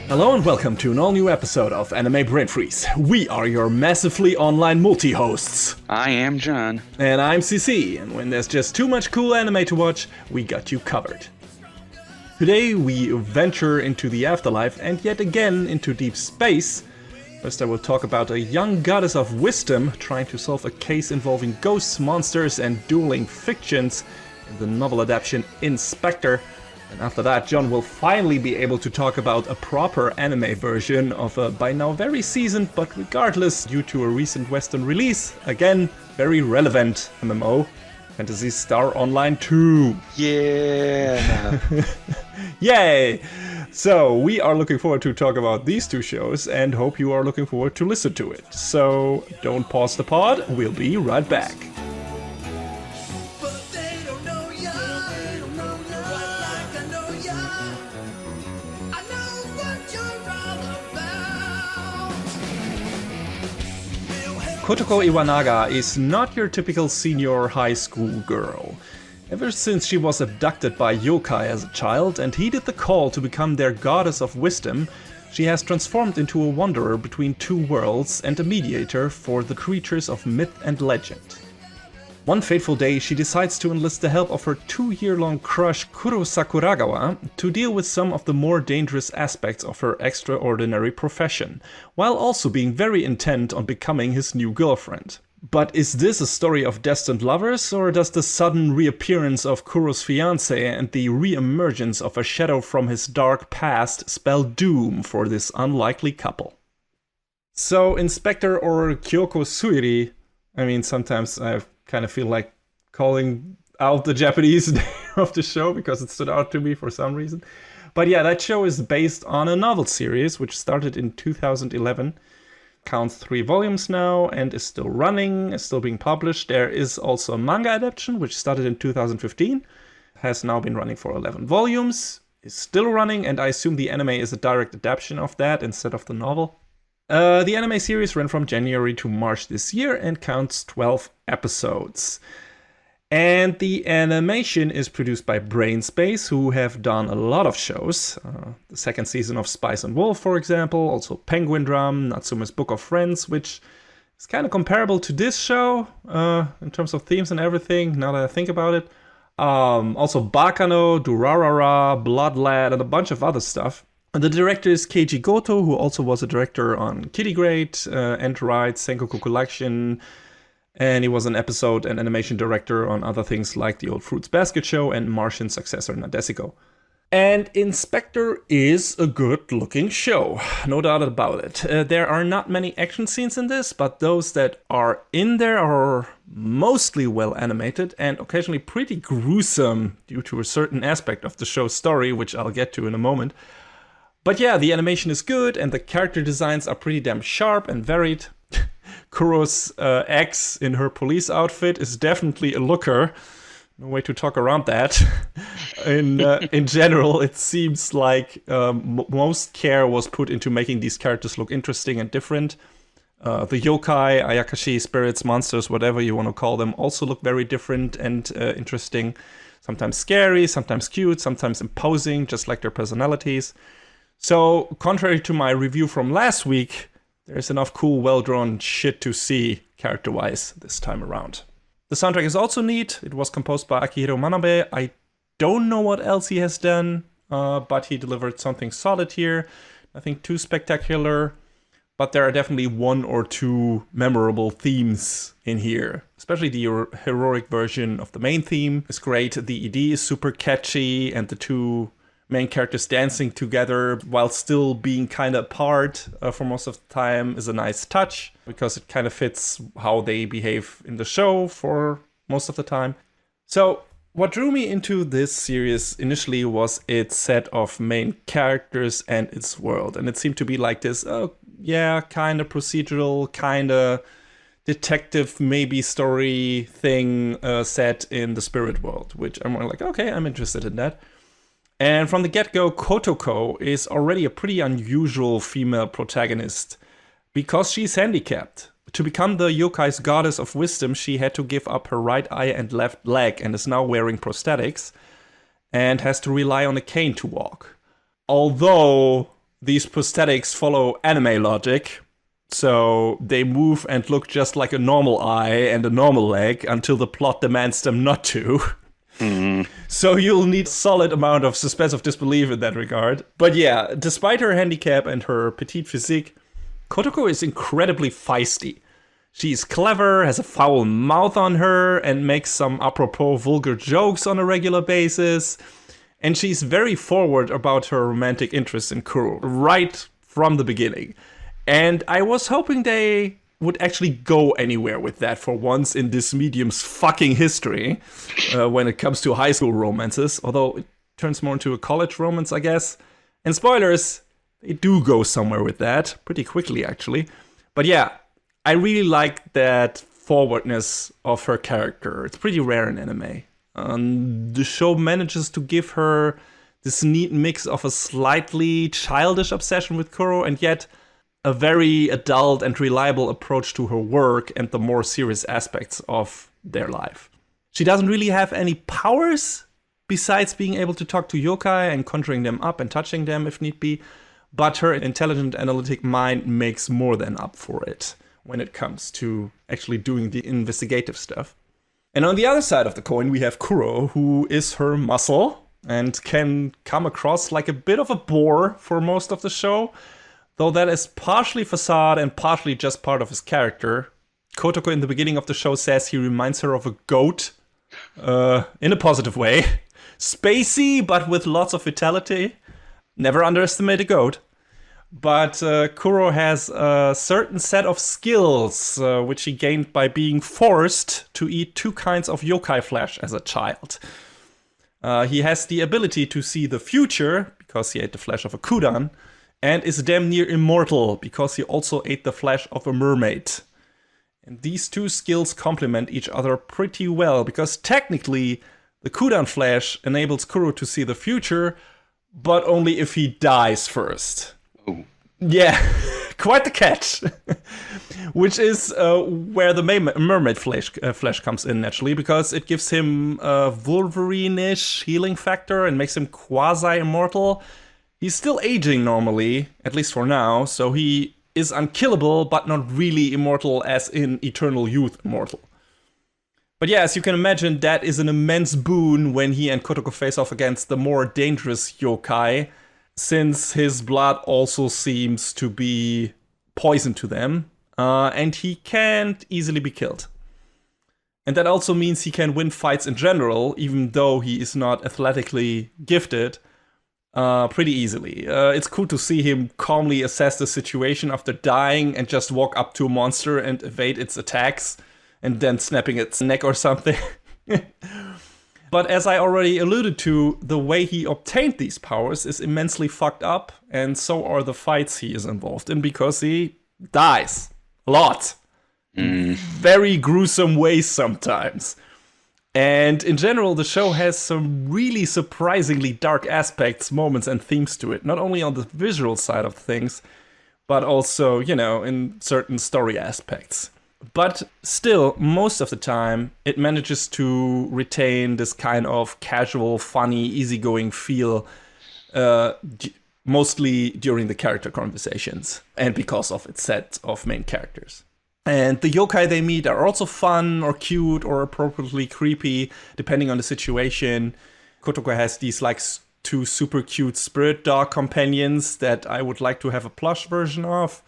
Hello and welcome to an all-new episode of Anime Brain Freeze. We are your massively online multi-hosts. I am John. And I'm CC, and when there's just too much cool anime to watch, we got you covered. Today we venture into the afterlife and yet again into deep space. First I will talk about a young goddess of wisdom trying to solve a case involving ghosts, monsters and dueling fictions in the novel adaptation in Spectre. And after that, John will finally be able to talk about a proper anime version of a by now very seasoned, but regardless, due to a recent Western release, again, very relevant MMO, Phantasy Star Online 2. Yeah! Yay! So, we are looking forward to talk about these two shows and hope you are looking forward to listen to it. So, don't pause the pod, we'll be right back. Kotoko Iwanaga is not your typical senior high school girl. Ever since she was abducted by yokai as a child and heeded the call to become their goddess of wisdom, she has transformed into a wanderer between two worlds and a mediator for the creatures of myth and legend. One fateful day, she decides to enlist the help of her 2-year-long crush Kuro Sakuragawa to deal with some of the more dangerous aspects of her extraordinary profession, while also being very intent on becoming his new girlfriend. But is this a story of destined lovers, or does the sudden reappearance of Kuro's fiancé and the re-emergence of a shadow from his dark past spell doom for this unlikely couple? So in Spectre or Kyoko Suiri, I mean, sometimes I kind of feel like calling out the Japanese name of the show because it stood out to me for some reason. But yeah, that show is based on a novel series which started in 2011. Counts 3 volumes now and is still running, is still being published. There is also a manga adaptation which started in 2015, has now been running for 11 volumes, is still running, and I assume the anime is a direct adaptation of that instead of the novel. The anime series ran from January to March this year and counts 12 episodes. And the animation is produced by Brainspace, who have done a lot of shows. The second season of Spice and Wolf, for example, also Penguin Drum, Natsume's Book of Friends, which is kind of comparable to this show in terms of themes and everything, now that I think about it. Also Bakano, Durarara, Blood Lad, and a bunch of other stuff. And the director is Keiji Goto, who also was a director on Kitty Grade, End Ride, Sengoku Collection, and he was an episode and animation director on other things like the Old Fruits Basket Show and Martian successor Nadesico. And Inspector is a good-looking show, no doubt about it. There are not many action scenes in this, but those that are in there are mostly well animated and occasionally pretty gruesome due to a certain aspect of the show's story, which I'll get to in a moment. But yeah, the animation is good and the character designs are pretty damn sharp and varied. Kuro's ex in her police outfit is definitely a looker. No way to talk around that. In general, it seems like most care was put into making these characters look interesting and different. The yokai, ayakashi, spirits, monsters, whatever you want to call them, also look very different and interesting. Sometimes scary, sometimes cute, sometimes imposing, just like their personalities. So, contrary to my review from last week, there's enough cool, well-drawn shit to see character-wise this time around. The soundtrack is also neat. It was composed by Akihiro Manabe. I don't know what else he has done, but he delivered something solid here. Nothing too spectacular, but there are definitely 1 or 2 memorable themes in here. Especially the heroic version of the main theme is great. The ED is super catchy, and the 2 main characters dancing together while still being kind of apart for most of the time is a nice touch because it kind of fits how they behave in the show for most of the time. So what drew me into this series initially was its set of main characters and its world. And it seemed to be like this, kind of procedural, kind of detective maybe story thing set in the spirit world, which I'm like, okay, I'm interested in that. And from the get-go, Kotoko is already a pretty unusual female protagonist because she's handicapped. To become the yokai's goddess of wisdom, she had to give up her right eye and left leg and is now wearing prosthetics and has to rely on a cane to walk. Although these prosthetics follow anime logic. So they move and look just like a normal eye and a normal leg until the plot demands them not to. So you'll need a solid amount of suspense of disbelief in that regard. But yeah, despite her handicap and her petite physique, Kotoko is incredibly feisty. She's clever, has a foul mouth on her, and makes some apropos vulgar jokes on a regular basis. And she's very forward about her romantic interest in Kuro, right from the beginning. And I was hoping they would actually go anywhere with that for once in this medium's fucking history when it comes to high school romances, although it turns more into a college romance, I guess. And spoilers, they do go somewhere with that, pretty quickly actually. But yeah, I really like that forwardness of her character. It's pretty rare in anime. The show manages to give her this neat mix of a slightly childish obsession with Kuro and yet a very adult and reliable approach to her work and the more serious aspects of their life. She doesn't really have any powers besides being able to talk to yokai and conjuring them up and touching them if need be, but her intelligent analytic mind makes more than up for it when it comes to actually doing the investigative stuff. And on the other side of the coin, we have Kuro, who is her muscle and can come across like a bit of a bore for most of the show, though that is partially facade and partially just part of his character. Kotoko in the beginning of the show says he reminds her of a goat, in a positive way. Spacey, but with lots of vitality. Never underestimate a goat. But Kuro has a certain set of skills, which he gained by being forced to eat 2 kinds of yokai flesh as a child. He has the ability to see the future, because he ate the flesh of a kudan, and is damn near immortal, because he also ate the flesh of a mermaid. And these 2 skills complement each other pretty well, because technically, the kudan flesh enables Kuro to see the future, but only if he dies first. Oh. Yeah, quite the catch. Which is where the mermaid flesh comes in, naturally, because it gives him a Wolverine-ish healing factor and makes him quasi-immortal. He's still aging normally, at least for now, so he is unkillable, but not really immortal as in eternal youth immortal. But yeah, as you can imagine, that is an immense boon when he and Kotoko face off against the more dangerous yokai, since his blood also seems to be poison to them, and he can't easily be killed. And that also means he can win fights in general, even though he is not athletically gifted, pretty easily. It's cool to see him calmly assess the situation after dying and just walk up to a monster and evade its attacks, and then snapping its neck or something. But as I already alluded to, the way he obtained these powers is immensely fucked up, and so are the fights he is involved in, because he dies a lot. Very gruesome ways sometimes. And in general, the show has some really surprisingly dark aspects, moments, and themes to it. Not only on the visual side of things, but also, in certain story aspects. But still, most of the time, it manages to retain this kind of casual, funny, easygoing feel, mostly during the character conversations, and because of its set of main characters. And the yokai they meet are also fun or cute or appropriately creepy, depending on the situation. Kotoko has these 2 super cute spirit dog companions that I would like to have a plush version of.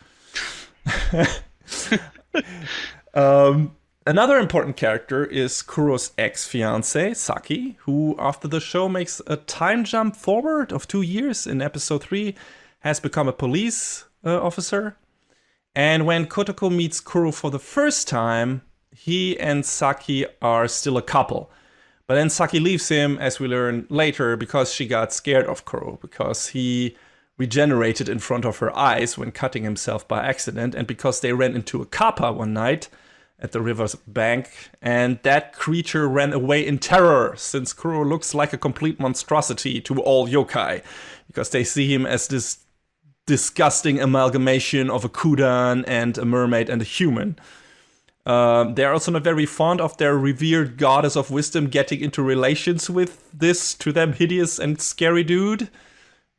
Another important character is Kuro's ex-fiancée, Saki, who after the show makes a time jump forward of 2 years in episode 3, has become a police officer. And when Kotoko meets Kuro for the first time, he and Saki are still a couple. But then Saki leaves him, as we learn later, because she got scared of Kuro, because he regenerated in front of her eyes when cutting himself by accident, and because they ran into a kappa one night at the river's bank, and that creature ran away in terror, since Kuro looks like a complete monstrosity to all yokai, because they see him as this disgusting amalgamation of a kudan and a mermaid and a human. They're also not very fond of their revered goddess of wisdom getting into relations with this, to them, hideous and scary dude.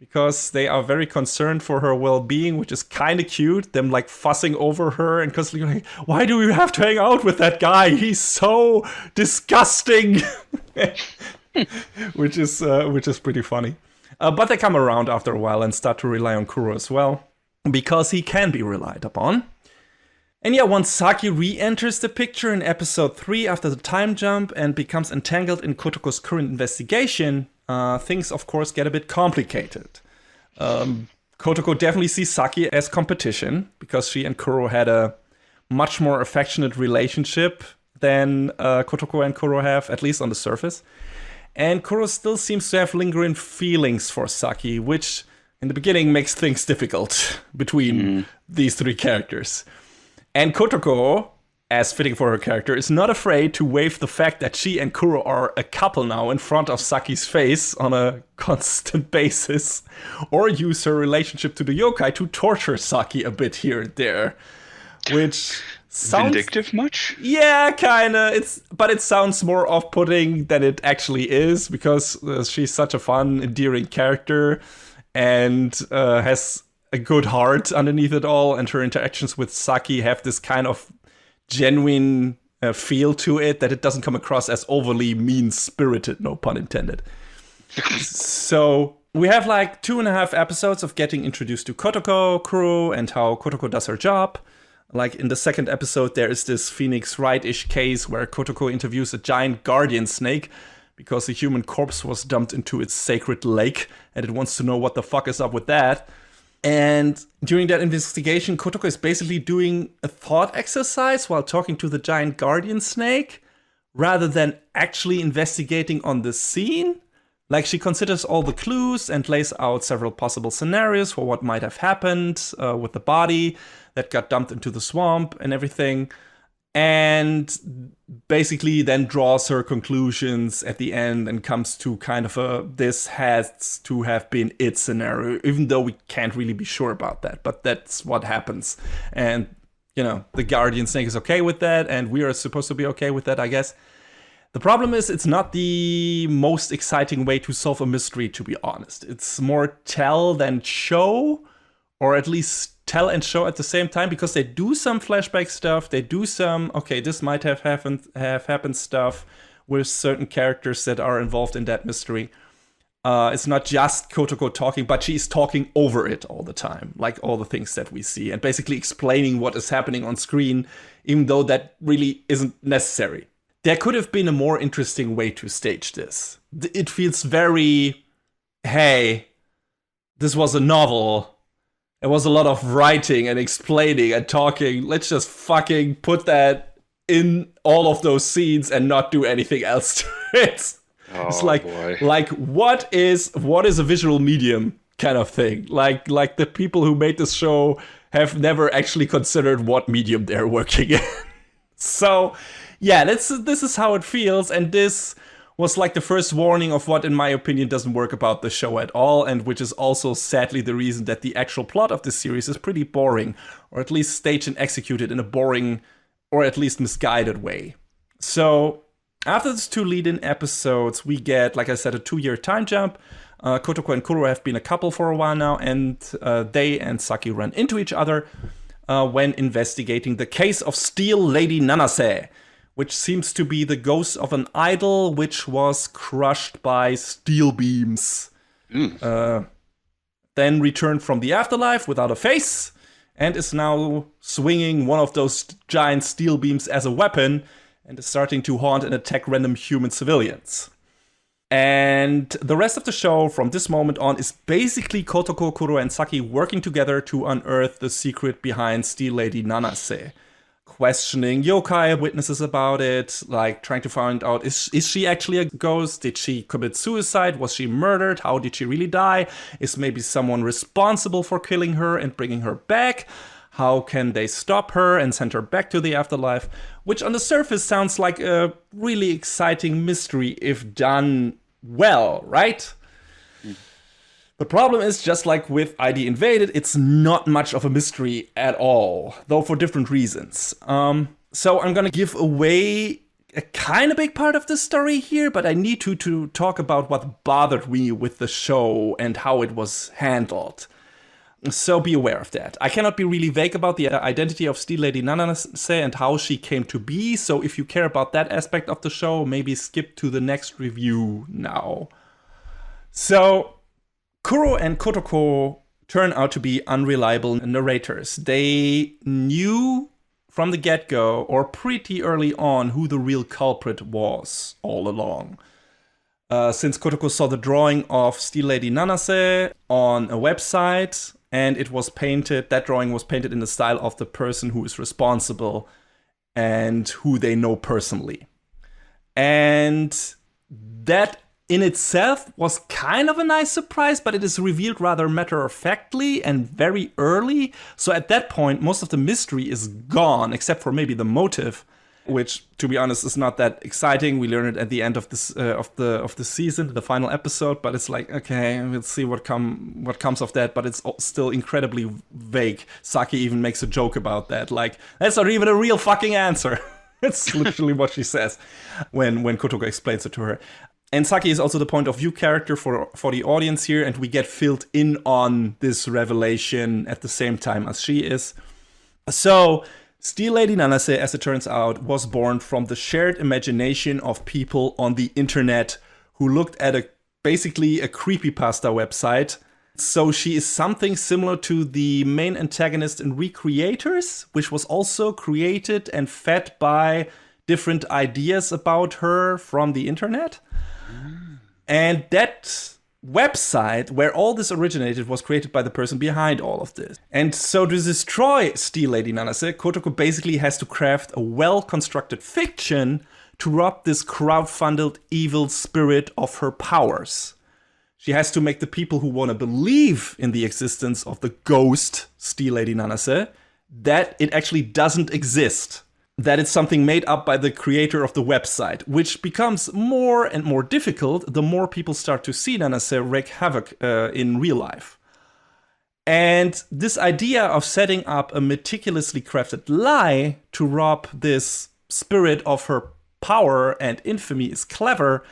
because they are very concerned for her well-being, which is kind of cute. Them like fussing over her and constantly like, why do we have to hang out with that guy? He's so disgusting, which is pretty funny. But they come around after a while and start to rely on Kuro as well, because he can be relied upon. And yeah, once Saki re-enters the picture in episode 3 after the time jump and becomes entangled in Kotoko's current investigation, things of course get a bit complicated. Kotoko definitely sees Saki as competition, because she and Kuro had a much more affectionate relationship than Kotoko and Kuro have, at least on the surface. And Kuro still seems to have lingering feelings for Saki, which in the beginning makes things difficult between these three characters. And Kotoko, as fitting for her character, is not afraid to wave the fact that she and Kuro are a couple now in front of Saki's face on a constant basis, or use her relationship to the yokai to torture Saki a bit here and there. Which sounds... Vindictive much? Yeah, kinda. But it sounds more off-putting than it actually is, because she's such a fun, endearing character, and has a good heart underneath it all, and her interactions with Saki have this kind of genuine feel to it, that it doesn't come across as overly mean-spirited, no pun intended. So we have like 2.5 episodes of getting introduced to Kotoko, Kuro, and how Kotoko does her job. Like in the second episode, there is this Phoenix Wright-ish case where Kotoko interviews a giant guardian snake because a human corpse was dumped into its sacred lake, and it wants to know what the fuck is up with that. And during that investigation, Kotoko is basically doing a thought exercise while talking to the giant guardian snake, rather than actually investigating on the scene. Like, she considers all the clues and lays out several possible scenarios for what might have happened with the body that got dumped into the swamp and everything. And basically then draws her conclusions at the end and comes to kind of this has to have been it scenario, even though we can't really be sure about that. But that's what happens. And, you know, the guardian snake is okay with that, and we are supposed to be okay with that, I guess. The problem is it's not the most exciting way to solve a mystery, to be honest. It's more tell than show, or at least tell and show at the same time, because they do some flashback stuff, they do some, okay, this might have happened stuff with certain characters that are involved in that mystery. It's not just Kotoko talking, but she's talking over it all the time, like all the things that we see, and basically explaining what is happening on screen, even though that really isn't necessary. There could have been a more interesting way to stage this. It feels very, hey, this was a novel. There was a lot of writing and explaining and talking. Let's just fucking put that in all of those scenes and not do anything else to it. Oh, it's like, boy. like what is a visual medium kind of thing? Like the people who made this show have never actually considered what medium they're working in. So, yeah, this is how it feels, and this was like the first warning of what, in my opinion, doesn't work about the show at all, and which is also sadly the reason that the actual plot of this series is pretty boring, or at least staged and executed in a boring, or at least misguided way. So, after these 2 lead-in episodes, we get, like I said, a 2-year time jump. Kotoko and Kuro have been a couple for a while now, and they and Saki run into each other when investigating the case of Steel Lady Nanase, which seems to be the ghost of an idol which was crushed by steel beams. Then returned from the afterlife without a face, and is now swinging one of those giant steel beams as a weapon, and is starting to haunt and attack random human civilians. And the rest of the show from this moment on is basically Kotoko, Kuro, and Saki working together to unearth the secret behind Steel Lady Nanase. Questioning yokai witnesses about it, like trying to find out, is she actually a ghost? Did she commit suicide? Was she murdered? How did she really die? Is maybe someone responsible for killing her and bringing her back? How can they stop her and send her back to the afterlife? Which on the surface sounds like a really exciting mystery if done well, right? The problem is, just like with ID Invaded, it's not much of a mystery at all, though for different reasons. So I'm gonna give away a kind of big part of the story here, but I need to talk about what bothered me with the show and how it was handled. So be aware of that. I cannot be really vague about the identity of Steel Lady Nanase and how she came to be, so if you care about that aspect of the show, maybe skip to the next review now. So, Kuro and Kotoko turn out to be unreliable narrators. They knew from the get-go, or pretty early on, who the real culprit was all along. Since Kotoko saw the drawing of Steel Lady Nanase on a website, and it was painted, that drawing was painted in the style of the person who is responsible and who they know personally. And that in itself was kind of a nice surprise, but it is revealed rather matter-of-factly and very early. So at that point, most of the mystery is gone, except for maybe the motive, which, to be honest, is not that exciting. We learn it at the end of this of the season, the final episode. But it's like, okay, we'll see what comes of that. But it's still incredibly vague. Saki even makes a joke about that, like, that's not even a real fucking answer. It's literally what she says when Kotoko explains it to her. And Saki is also the point of view character for the audience here, and we get filled in on this revelation at the same time as she is. So, Steel Lady Nanase, as it turns out, was born from the shared imagination of people on the internet who looked at basically a creepypasta website. So she is something similar to the main antagonist in Recreators, which was also created and fed by different ideas about her from the internet. And that website where all this originated was created by the person behind all of this. And so to destroy Steel Lady Nanase, Kotoko basically has to craft a well-constructed fiction to rob this crowd-funded evil spirit of her powers. She has to make the people who want to believe in the existence of the ghost Steel Lady Nanase that it actually doesn't exist. That it's something made up by the creator of the website, which becomes more and more difficult the more people start to see Nanase wreak havoc in real life. And this idea of setting up a meticulously crafted lie to rob this spirit of her power and infamy is clever,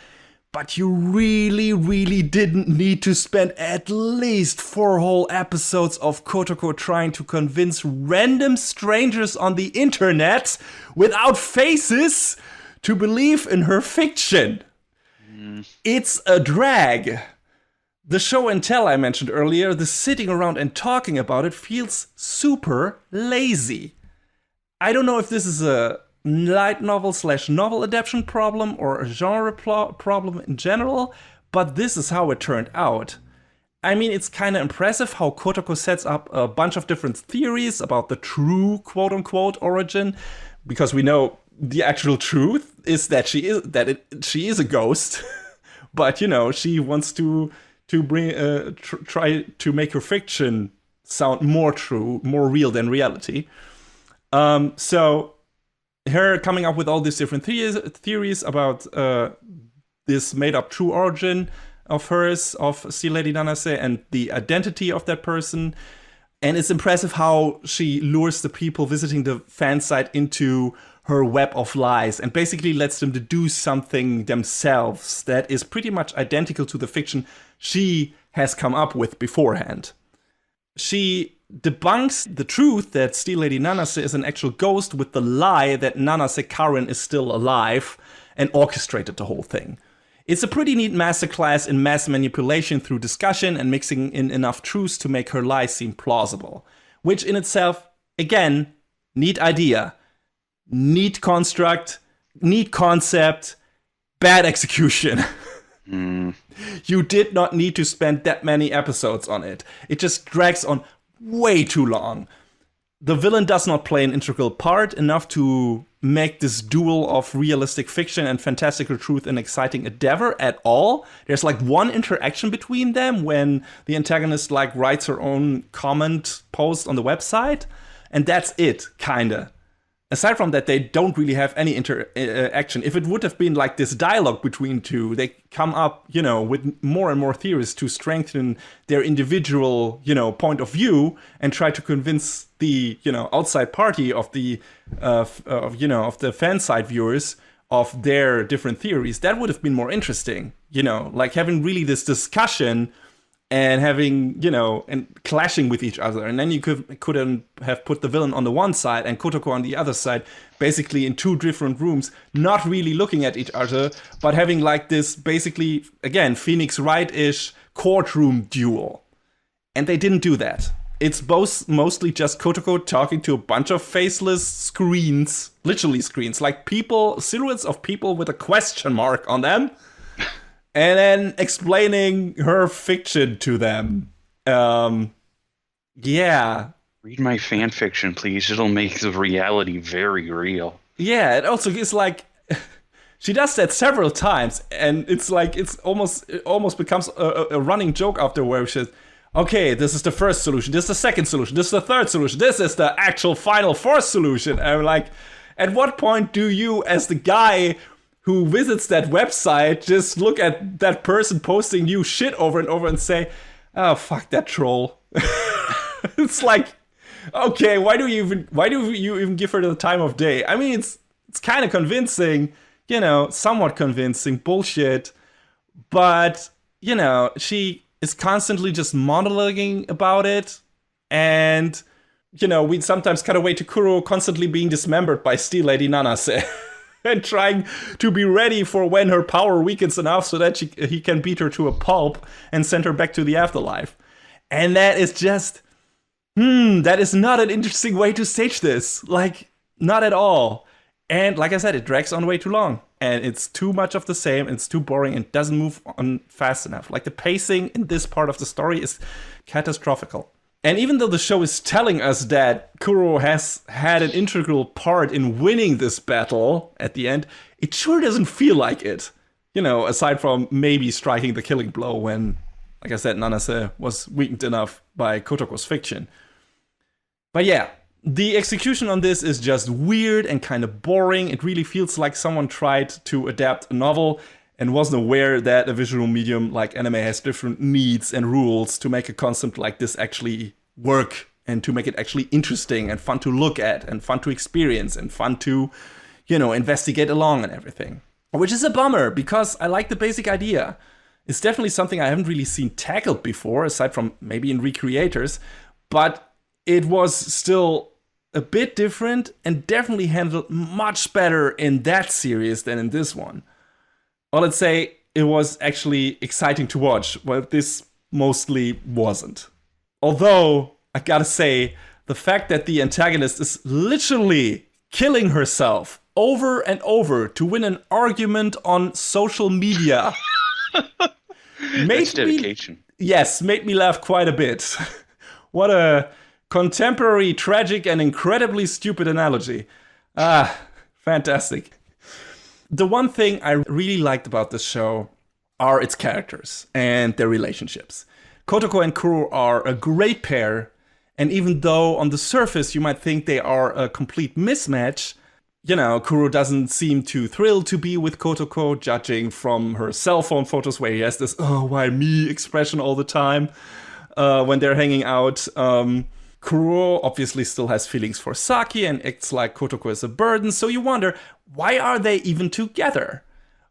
but you really, really didn't need to spend at least 4 whole episodes of Kotoko trying to convince random strangers on the internet without faces to believe in her fiction. It's a drag. The show and tell I mentioned earlier, the sitting around and talking about it feels super lazy. I don't know if this is a light novel/novel adaptation problem or a genre problem in general, but this is how it turned out. I mean, it's kind of impressive how Kotoko sets up a bunch of different theories about the true quote-unquote origin, because we know the actual truth is that she is a ghost, but you know, she wants to try to make her fiction sound more true, more real than reality. So her coming up with all these different theories about this made-up true origin of hers, of Steel Lady Nanase, and the identity of that person. And it's impressive how she lures the people visiting the fan site into her web of lies and basically lets them deduce something themselves that is pretty much identical to the fiction she has come up with beforehand. She debunks the truth that Steel Lady Nanase is an actual ghost with the lie that Nanase Karin is still alive and orchestrated the whole thing. It's a pretty neat masterclass in mass manipulation through discussion and mixing in enough truths to make her lie seem plausible. Which in itself, again, neat idea, neat construct, neat concept, bad execution. You did not need to spend that many episodes on it. It just drags on way too long. The villain does not play an integral part enough to make this duel of realistic fiction and fantastical truth an exciting endeavor at all. There's like one interaction between them when the antagonist like writes her own comment post on the website, and that's it, kinda. Aside from that, they don't really have any interaction. If it would have been like this dialogue between two, they come up, you know, with more and more theories to strengthen their individual, you know, point of view and try to convince the, you know, outside party of the, of the fan side viewers of their different theories, that would have been more interesting, like having really this discussion and having, and clashing with each other. And then you couldn't have put the villain on the one side and Kotoko on the other side, basically in two different rooms, not really looking at each other, but having like this basically, again, Phoenix Wright-ish courtroom duel. And they didn't do that. It's mostly just Kotoko talking to a bunch of faceless screens, literally screens, like people, silhouettes of people with a question mark on them, and then explaining her fiction to them. Yeah. Read my fan fiction, please. It'll make the reality very real. Yeah, it also is like she does that several times, and it's like it almost becomes a running joke after where she says, okay, this is the first solution, this is the second solution, this is the third solution, this is the actual final fourth solution. And I'm like, at what point do you, as the guy who visits that website, just look at that person posting new shit over and over and say, oh, fuck that troll? It's like, okay, why do you even give her the time of day? I mean, it's kind of convincing, somewhat convincing bullshit, but, she is constantly just monologuing about it. And, we sometimes cut away to Kuro constantly being dismembered by Steel Lady Nanase and trying to be ready for when her power weakens enough so that he can beat her to a pulp and send her back to the afterlife. And that is just, that is not an interesting way to stage this. Like, not at all. And like I said, it drags on way too long. And it's too much of the same, and it's too boring, and doesn't move on fast enough. Like, the pacing in this part of the story is catastrophical. And even though the show is telling us that Kuro has had an integral part in winning this battle at the end, it sure doesn't feel like it. Aside from maybe striking the killing blow when, like I said, Nanase was weakened enough by Kotoko's fiction. But yeah, the execution on this is just weird and kind of boring. It really feels like someone tried to adapt a novel and wasn't aware that a visual medium like anime has different needs and rules to make a concept like this actually work and to make it actually interesting and fun to look at and fun to experience and fun to, investigate along and everything. Which is a bummer because I like the basic idea. It's definitely something I haven't really seen tackled before, aside from maybe in Recreators, but it was still a bit different and definitely handled much better in that series than in this one. Or let's say it was actually exciting to watch, while this mostly wasn't. Although, I gotta say, the fact that the antagonist is literally killing herself over and over to win an argument on social media That's dedication. Made me laugh quite a bit. What a contemporary, tragic, and incredibly stupid analogy. Fantastic. The one thing I really liked about this show are its characters and their relationships. Kotoko and Kuro are a great pair, and even though on the surface you might think they are a complete mismatch, Kuro doesn't seem too thrilled to be with Kotoko, judging from her cell phone photos where he has this, oh, why me expression all the time when they're hanging out. Kuro obviously still has feelings for Saki and acts like Kotoko is a burden, so you wonder, why are they even together?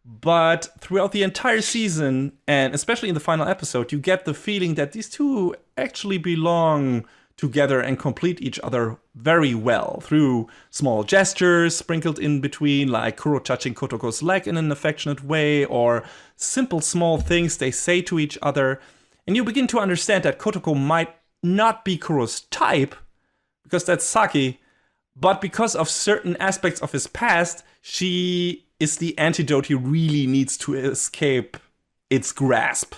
But throughout the entire season, and especially in the final episode, you get the feeling that these two actually belong together and complete each other very well through small gestures sprinkled in between, like Kuro touching Kotoko's leg in an affectionate way, or simple small things they say to each other. And you begin to understand that Kotoko might not be Kuro's type, because that's Saki, but because of certain aspects of his past, she is the antidote he really needs to escape its grasp.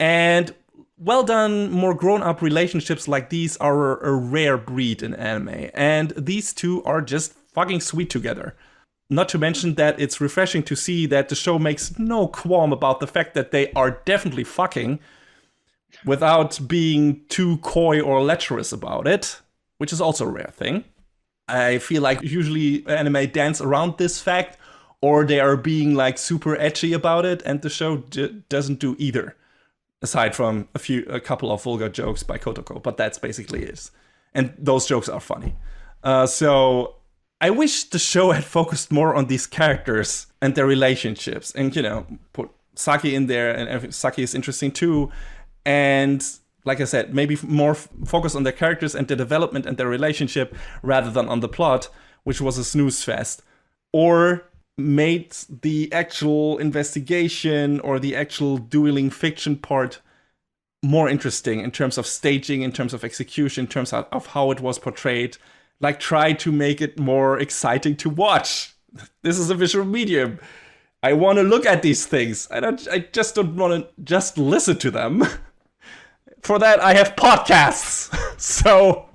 And well done, more grown-up relationships like these are a rare breed in anime, and these two are just fucking sweet together. Not to mention that it's refreshing to see that the show makes no qualm about the fact that they are definitely fucking, without being too coy or lecherous about it, which is also a rare thing. I feel like usually anime dance around this fact, or they are being like super edgy about it, and the show doesn't do either. Aside from a couple of vulgar jokes by Kotoko, but that's basically it. And those jokes are funny. So I wish the show had focused more on these characters and their relationships, and put Saki in there, and Saki is interesting too. And like I said, maybe more focus on their characters and their development and their relationship rather than on the plot, which was a snooze fest. Or made the actual investigation or the actual dueling fiction part more interesting in terms of staging, in terms of execution, in terms of how it was portrayed. Like, try to make it more exciting to watch. This is a visual medium. I want to look at these things. I just don't want to just listen to them. For that, I have podcasts. So,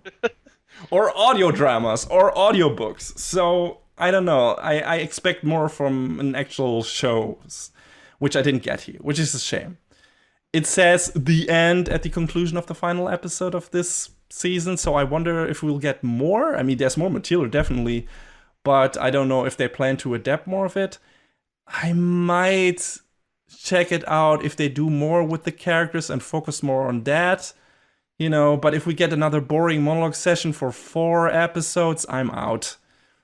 or audio dramas, or audiobooks. So, I don't know. I expect more from an actual show, which I didn't get here, which is a shame. It says the end at the conclusion of the final episode of this season, so I wonder if we'll get more. I mean, there's more material, definitely, but I don't know if they plan to adapt more of it. I might check it out if they do more with the characters and focus more on that, but if we get another boring monologue session for 4 episodes, I'm out.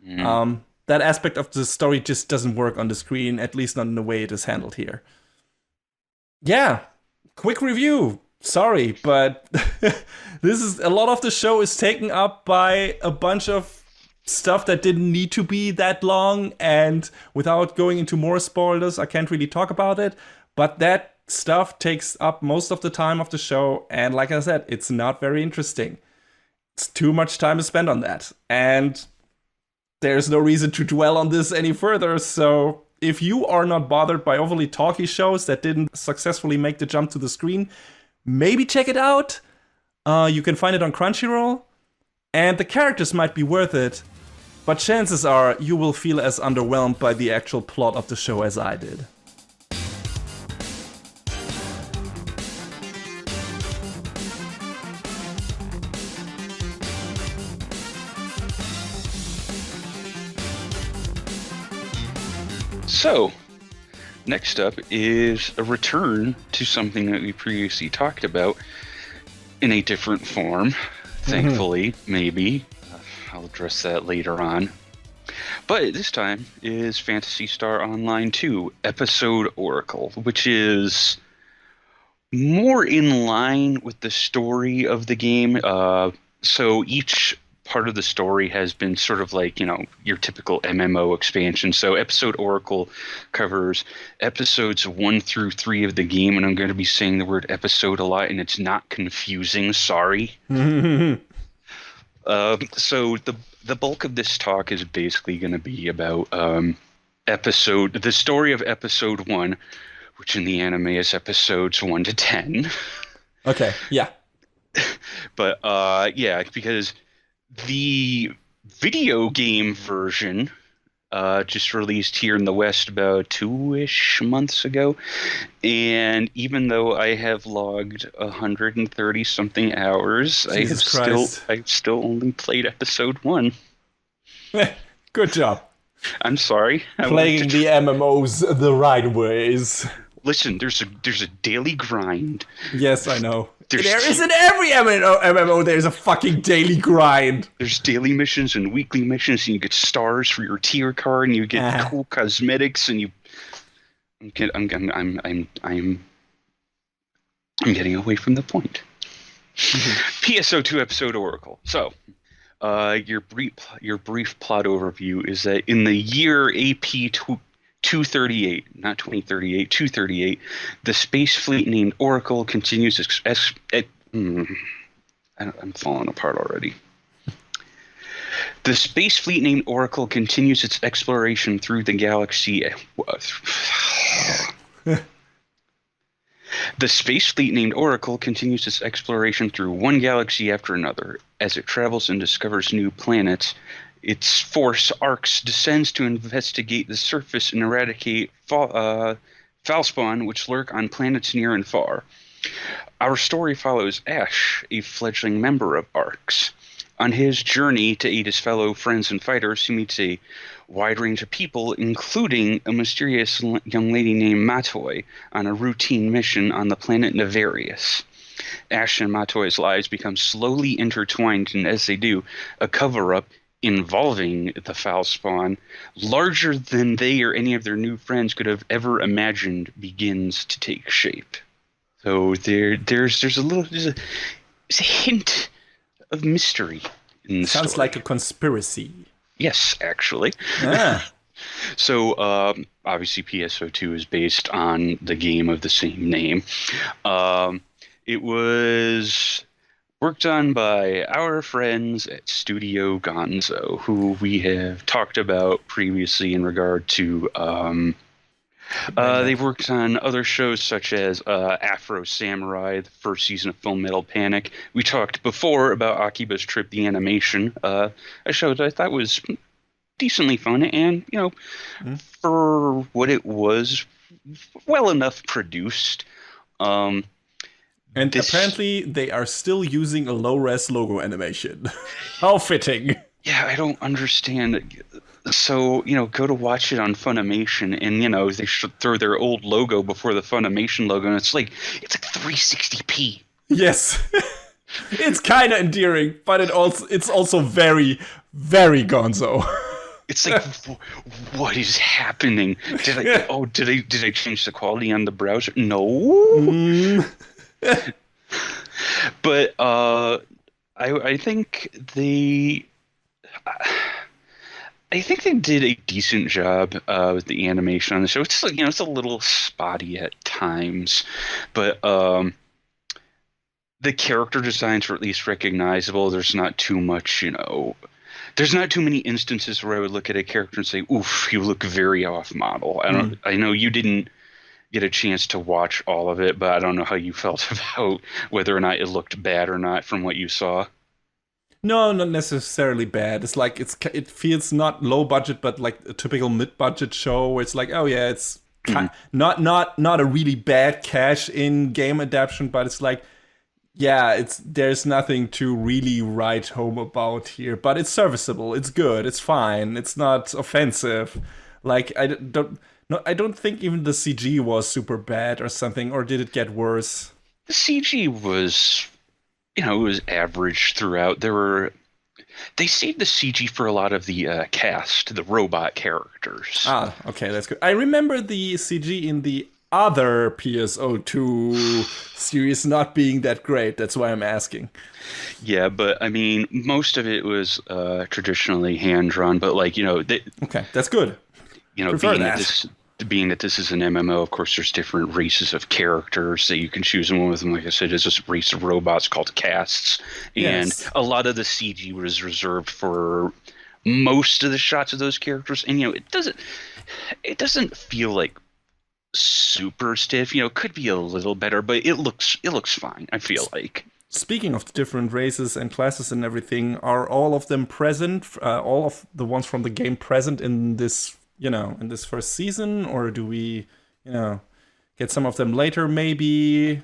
That aspect of the story just doesn't work on the screen, at least not in the way it is handled here. Yeah, quick review. Sorry, but this is a lot of the show is taken up by a bunch of stuff that didn't need to be that long, and without going into more spoilers, I can't really talk about it, but that stuff takes up most of the time of the show, and like I said, it's not very interesting. It's too much time to spend on that, and there's no reason to dwell on this any further. So if you are not bothered by overly talky shows that didn't successfully make the jump to the screen, maybe check it out. You can find it on Crunchyroll, and the characters might be worth it, but chances are you will feel as underwhelmed by the actual plot of the show as I did. So, next up is a return to something that we previously talked about in a different form. Thankfully, maybe. I'll address that later on. But this time is Phantasy Star Online 2, Episode Oracle, which is more in line with the story of the game. So each part of the story has been sort of like, your typical MMO expansion. So Episode Oracle covers episodes 1 through 3 of the game, and I'm going to be saying the word episode a lot, and it's not confusing. Sorry. So the bulk of this talk is basically going to be about the story of episode 1, which in the anime is episodes 1 to 10. Okay, yeah. But because the video game version just released here in the West about 2-ish months ago, and even though I have logged 130 something hours, I've still only played episode 1. Good job. I'm sorry. Playing the MMOs the right ways. Listen, there's a daily grind. Yes, I know. There is in every MMO, there's a fucking daily grind. There's daily missions and weekly missions, and you get stars for your tier card, and you get cool cosmetics, and I'm getting away from the point. PSO2 Episode Oracle. So, your brief plot overview is that in the year AP 238, not 2038, 238, the space fleet named Oracle continues I'm falling apart already. The space fleet named Oracle continues its exploration through the galaxy. The space fleet named Oracle continues its exploration through one galaxy after another. As it travels and discovers new planets, its force, Arcs, descends to investigate the surface and eradicate foulspawn which lurk on planets near and far. Our story follows Ash, a fledgling member of Arcs. On his journey to aid his fellow friends and fighters, he meets a wide range of people, including a mysterious young lady named Matoy, on a routine mission on the planet Nevarius. Ash and Matoy's lives become slowly intertwined, and as they do, a cover-up involving the foul spawn, larger than they or any of their new friends could have ever imagined, begins to take shape. So there's a hint of mystery in the Sounds story. like a conspiracy. Yes, actually. Ah. So obviously PSO2 is based on the game of the same name. It was worked on by our friends at Studio Gonzo, who we have talked about previously in regard to they've worked on other shows such as Afro Samurai, the first season of Full Metal Panic. We talked before about Akiba's Trip, the animation, a show that I thought was decently fun and, for what it was, well enough produced. And apparently they are still using a low-res logo animation. How fitting. Yeah, I don't understand. So, go to watch it on Funimation and, they should throw their old logo before the Funimation logo and it's like 360p. Yes. It's kind of endearing, but it's also very, very gonzo. It's like, what is happening? Did I change the quality on the browser? No. But I think I think they did a decent job with the animation on the show. It's it's a little spotty at times, but the character designs are at least recognizable. There's not too much, there's not too many instances where I would look at a character and say, "Oof, you look very off model." I know you didn't get a chance to watch all of it, but I don't know how you felt about whether or not it looked bad or not from what you saw. No, not necessarily bad. It's like it feels not low budget, but like a typical mid-budget show where it's like, oh yeah, it's not a really bad cash-in game adaptation, but it's like, yeah, there's nothing to really write home about here, but it's serviceable, it's good, it's fine, it's not offensive. Like I don't think even the CG was super bad or something, or did it get worse? The CG was, it was average throughout. They saved the CG for a lot of the cast, the robot characters. Ah, okay, that's good. I remember the CG in the other PSO2 series not being that great. That's why I'm asking. Yeah, but I mean, most of it was traditionally hand drawn. But okay, that's good. Being that this is an MMO, of course, there's different races of characters that you can choose. And one of them, like I said, is this race of robots called casts. And a lot of the CG was reserved for most of the shots of those characters. And it doesn't feel like super stiff. It could be a little better, but it looks fine, I feel like. Speaking of the different races and classes and everything, are all of them present? All of the ones from the game present in this? In this first season, or do we, get some of them later, maybe?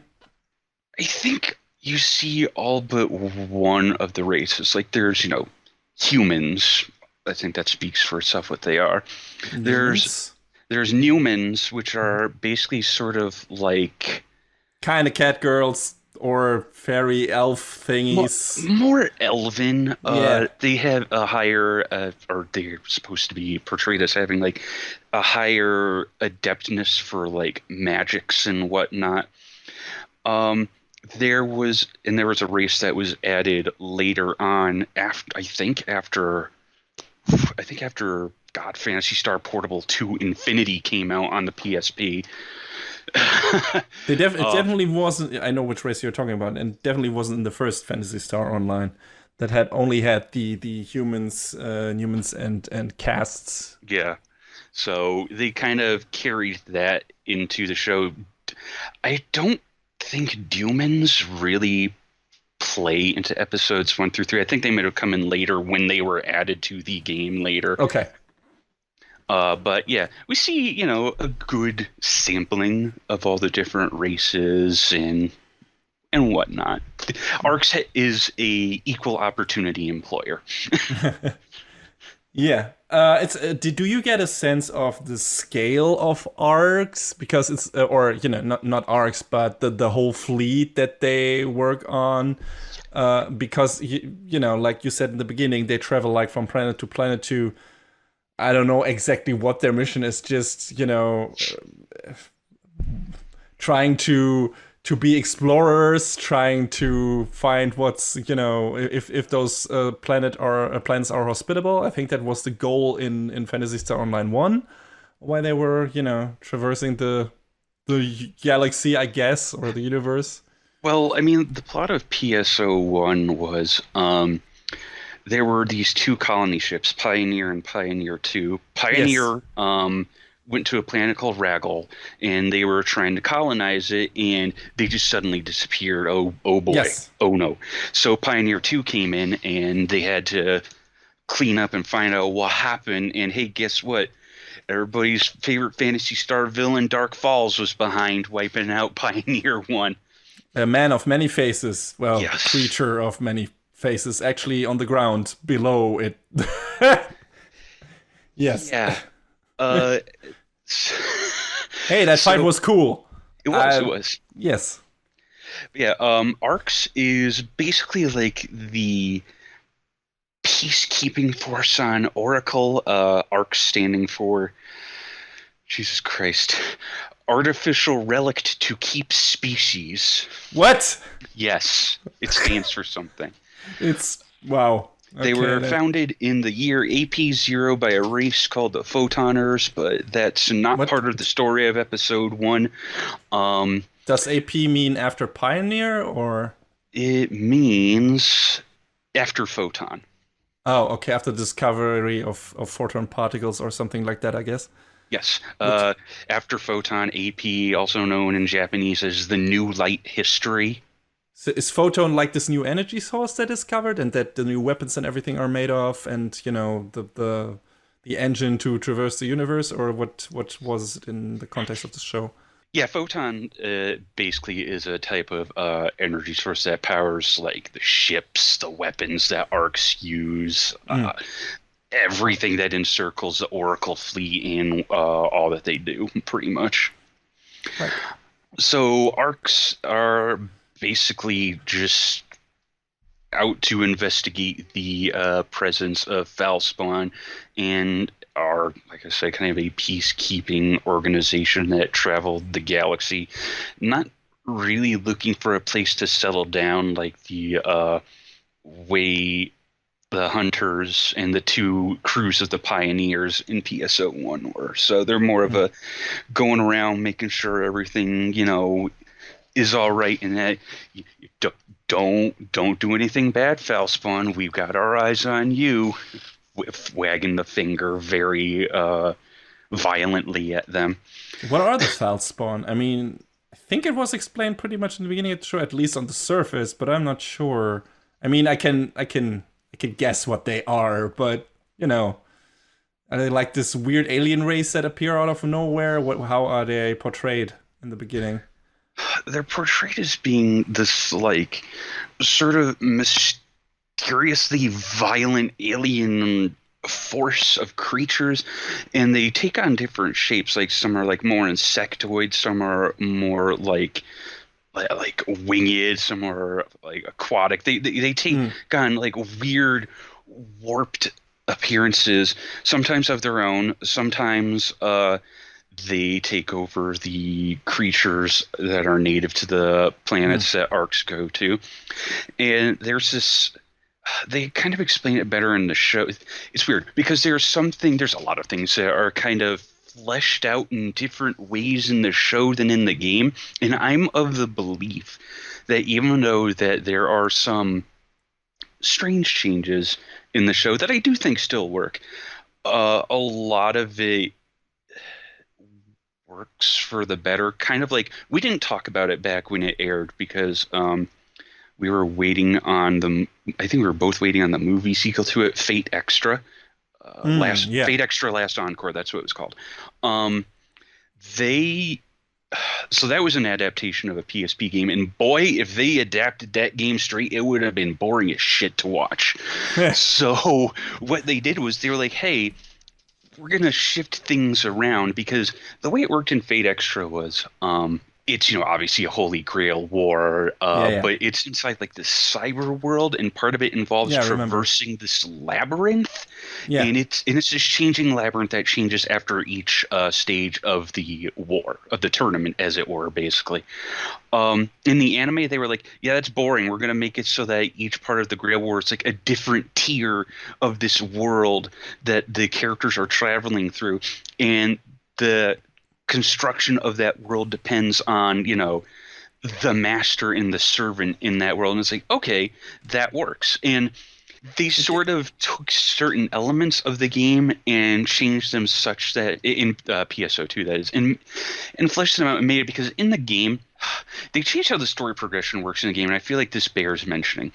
I think you see all but one of the races. Like, there's, humans. I think that speaks for itself what they are. There's Newmans, which are basically sort of like... kind of cat girls. Or fairy elf thingies. More elven. Yeah. They have a higher, or they're supposed to be portrayed as having like a higher adeptness for like magics and whatnot. There was a race that was added later on after Phantasy Star Portable 2 Infinity came out on the PSP. It definitely wasn't. I know which race you're talking about, and definitely wasn't in the first Phantasy Star Online that had the humans, and casts. Yeah, so they kind of carried that into the show. I don't think Dumans really play into episodes 1 through 3. I think they might have come in later when they were added to the game later. Okay. But yeah, we see, a good sampling of all the different races and whatnot. ARX is a equal opportunity employer. Yeah. It's. Do you get a sense of the scale of arcs? Because it's, or not arcs, but the whole fleet that they work on. Because like you said in the beginning, they travel like from planet to planet to. I don't know exactly what their mission is. Just trying to be explorers, trying to find what's if those planets are hospitable. I think that was the goal in Phantasy Star Online 1, why they were traversing the galaxy, I guess, or the universe. Well, I mean, the plot of PSO1 was there were these two colony ships, Pioneer and Pioneer 2. Yes. Pioneer went to a planet called Raggle, and they were trying to colonize it, and they just suddenly disappeared. Oh boy. Yes. Oh no. So Pioneer 2 came in, and they had to clean up and find out what happened. And hey, guess what? Everybody's favorite Phantasy Star villain, Dark Falls, was behind wiping out Pioneer 1. A man of many faces. Well, Yes. creature of many faces. Actually, on the ground below it. Yes. Yeah. Uh, Hey, that fight so was cool. it was. It was. Yes. Yeah. ARCS is basically like the peacekeeping force on Oracle. ARCS standing for Jesus Christ, artificial relic to keep species. What? Yes, it stands for something. It's wow. They were founded in the year AP0 by a race called the Photoners, but that's not What part of the story of episode 1. does AP mean after Pioneer or? It means after Photon. Oh, okay, after discovery of photon particles or something like that, I guess. Yes. After Photon, AP, also known in Japanese as the New Light History. So is photon like this new energy source they discovered, and that the new weapons and everything are made of, and the engine to traverse the universe, or what was it in the context of the show? Yeah, Photon basically is a type of energy source that powers like the ships, the weapons that ARCs use, everything that encircles the Oracle fleet and all that they do, pretty much. Right. So ARCs are basically just out to investigate the presence of foul spawn and are, like I said, kind of a peacekeeping organization that traveled the galaxy, not really looking for a place to settle down like the way the Hunters and the two crews of the Pioneers in PSO1 were. So they're more of a going around making sure everything, is all right, and that you don't do anything bad, foul spawn. We've got our eyes on you. Wagging the finger very violently at them. What are the foul spawn? I mean, I think it was explained pretty much in the beginning of the show, at least on the surface, but I'm not sure. I mean, I can guess what they are, but are they like this weird alien race that appear out of nowhere? How are they portrayed in the beginning? They're portrayed as being this like sort of mysteriously violent alien force of creatures, and they take on different shapes. Like some are like more insectoid, some are more like winged, some are like aquatic. They take on like weird warped appearances, sometimes of their own, sometimes they take over the creatures that are native to the planets that ARCs go to. And there's this, they kind of explain it better in the show. It's weird because there's a lot of things that are kind of fleshed out in different ways in the show than in the game. And I'm of the belief that even though that there are some strange changes in the show that I do think still work, a lot of it works for the better. Kind of like, we didn't talk about it back when it aired because we were waiting on I think we were both waiting on the movie sequel to it, Fate Extra. Fate Extra Last Encore, that's what it was called. They So that was an adaptation of a PSP game, and boy, if they adapted that game straight, it would have been boring as shit to watch. So what they did was they were like, "Hey, we're gonna shift things around," because the way it worked in Fate Extra was, it's obviously a Holy Grail war, Yeah, yeah. but it's inside like this cyber world, and part of it involves Yeah, I remember. traversing this labyrinth, Yeah. and it's this changing labyrinth that changes after each stage of the war, of the tournament, as it were, basically. In the anime, they were like, "Yeah, that's boring. We're gonna make it so that each part of the Grail War is like a different tier of this world that the characters are traveling through, and the construction of that world depends on the master and the servant in that world." And it's like, okay, that works. And they sort of took certain elements of the game and changed them such that in PSO2, that is, and fleshed them out and made it, because in the game they changed how the story progression works in the game, and I feel like this bears mentioning.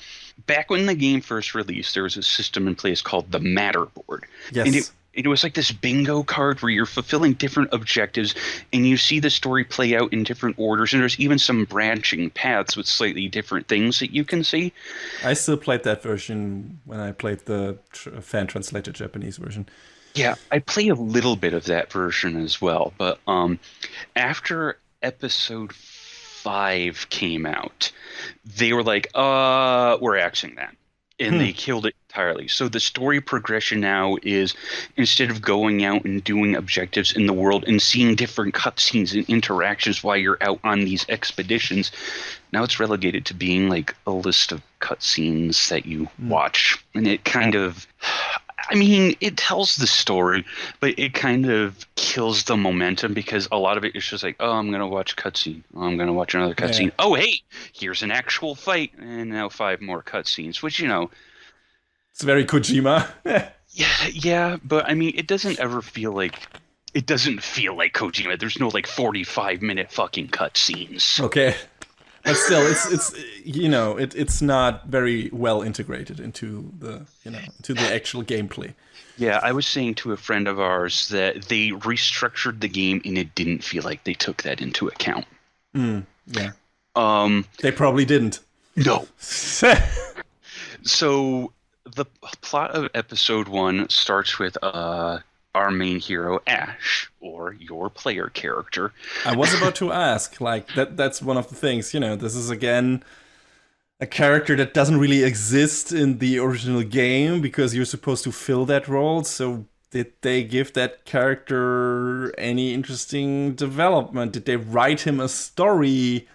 Back when the game first released, there was a system in place called the Matter Board, and Yes. it was like this bingo card where you're fulfilling different objectives, and you see the story play out in different orders, and there's even some branching paths with slightly different things that you can see. I still played that version when I played the fan translated Japanese version. Yeah, I play a little bit of that version as well, but after episode 5 came out, they were like, we're axing that. And Hmm. they killed it entirely. So the story progression now is, instead of going out and doing objectives in the world and seeing different cutscenes and interactions while you're out on these expeditions, now it's relegated to being like a list of cutscenes that you watch. And it kind of, I mean, it tells the story, but it kind of kills the momentum, because a lot of it is just like, oh, I'm going to watch a cutscene. Oh, I'm going to watch another cutscene. Yeah. Oh, hey, here's an actual fight. And now 5 more cutscenes, which, It's very Kojima. yeah, but I mean, it doesn't feel like Kojima. There's no like 45-minute fucking cutscenes. Okay. But still, it's not very well integrated into the actual gameplay. Yeah, I was saying to a friend of ours that they restructured the game and it didn't feel like they took that into account. Yeah. Um, They probably didn't. no. So the plot of episode 1 starts with our main hero, Ash, or your player character. I was about to ask, like, that's one of the things, this is again a character that doesn't really exist in the original game because you're supposed to fill that role. So did they give that character any interesting development? Did they write him a story,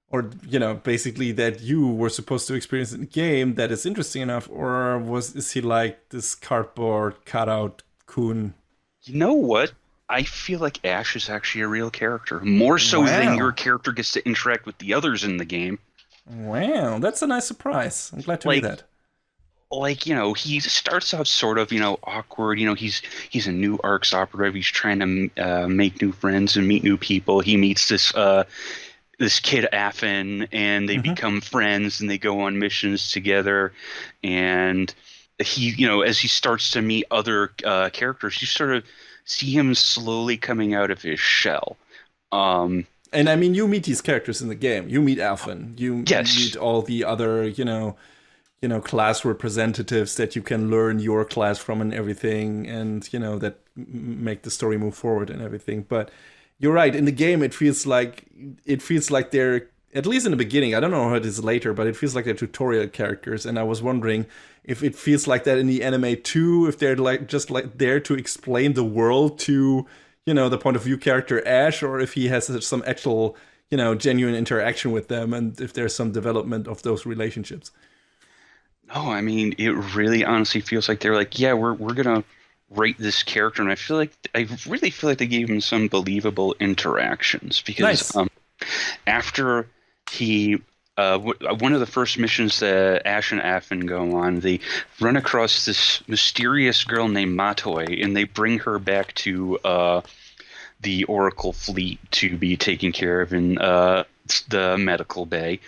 or basically that you were supposed to experience in the game that is interesting enough, or is he like this cardboard cutout coon? You know what? I feel like Ash is actually a real character, more so than Wow. your character gets to interact with the others in the game. Wow, that's a nice surprise. I'm glad to hear that. Like, he starts out sort of, awkward. He's a new ARCS operative. He's trying to make new friends and meet new people. He meets this kid Affin, and they become friends, and they go on missions together. And he, as he starts to meet other characters, you sort of see him slowly coming out of his shell. And I mean, you meet these characters in the game. You meet Alphen. You Yes. meet all the other, class representatives that you can learn your class from and everything, and that make the story move forward and everything. But you're right. In the game, it feels like they're, at least in the beginning. I don't know how it is later, but it feels like they're tutorial characters. And I was wondering if it feels like that in the anime too. If they're like just like there to explain the world to the point of view character Ash, or if he has some actual genuine interaction with them, and if there's some development of those relationships. No, I mean, it really honestly feels like they're like, yeah, we're gonna rate this character, and I really feel like they gave him some believable interactions, because Nice. After he one of the first missions that Ash and Affin go on, they run across this mysterious girl named Matoi, and they bring her back to the Oracle fleet to be taken care of in the medical bay.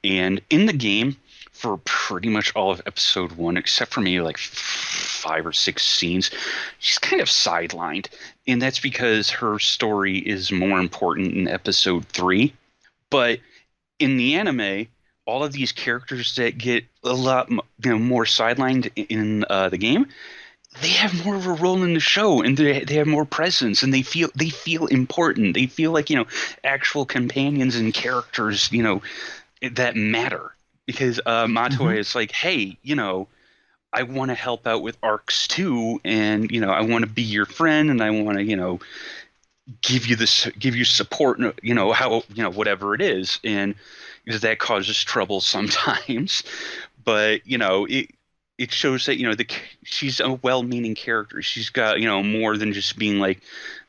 And in the game, for pretty much all of episode 1, except for maybe like 5 or 6 scenes. She's kind of sidelined, and that's because her story is more important in episode 3. But in the anime, all of these characters that get a lot more sidelined in the game, they have more of a role in the show, and they have more presence, and they feel important. They feel like actual companions and characters that matter. Because Matoi is like, hey, I want to help out with arcs too, and I want to be your friend, and I want to give you support, how whatever it is, and because that causes trouble sometimes, but it shows that she's a well-meaning character. She's got more than just being like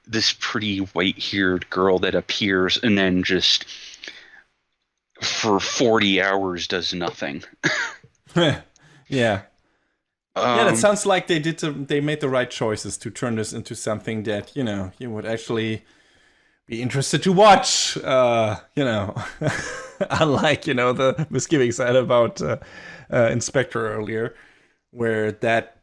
this pretty white-haired girl that appears and then just for 40 hours does nothing. Yeah. Yeah, that sounds like they made the right choices to turn this into something that you would actually be interested to watch. Unlike the misgivings I had about in Spectre earlier, where that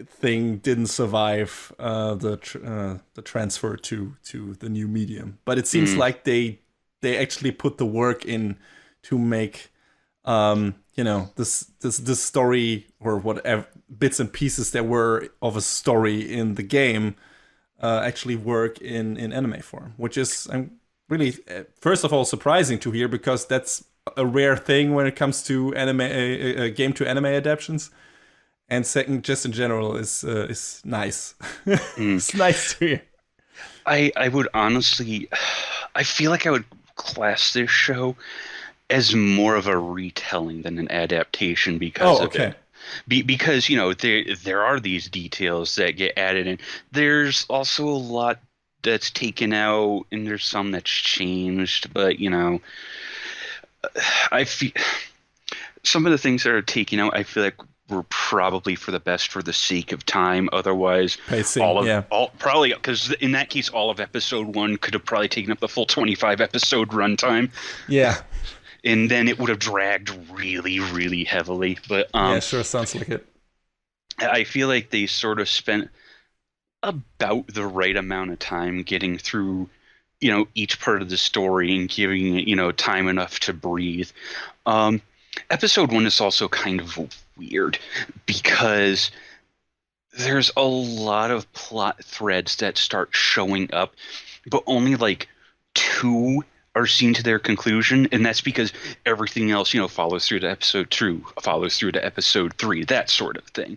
thing didn't survive the transfer to the new medium. But it seems like they actually put the work in to make this story, or whatever bits and pieces that were of a story in the game actually work in anime form, which is really, first of all, surprising to hear, because that's a rare thing when it comes to anime game to anime adaptations. And second, just in general, is nice. It's nice to hear. I would honestly, I feel like I would class this show as more of a retelling than an adaptation because of it. Because there are these details that get added in. There's also a lot that's taken out, and there's some that's changed. But I feel some of the things that are taken out, I feel like were probably for the best for the sake of time. Otherwise, pacing, probably, because in that case, all of episode 1 could have probably taken up the full 25 episode runtime. Yeah. And then it would have dragged really, really heavily. But yeah, sure, sounds like it. I feel like they sort of spent about the right amount of time getting through, each part of the story and giving it, time enough to breathe. Episode 1 is also kind of weird because there's a lot of plot threads that start showing up, but only like 2 are seen to their conclusion, and that's because everything else, follows through to episode 2, follows through to episode 3, that sort of thing.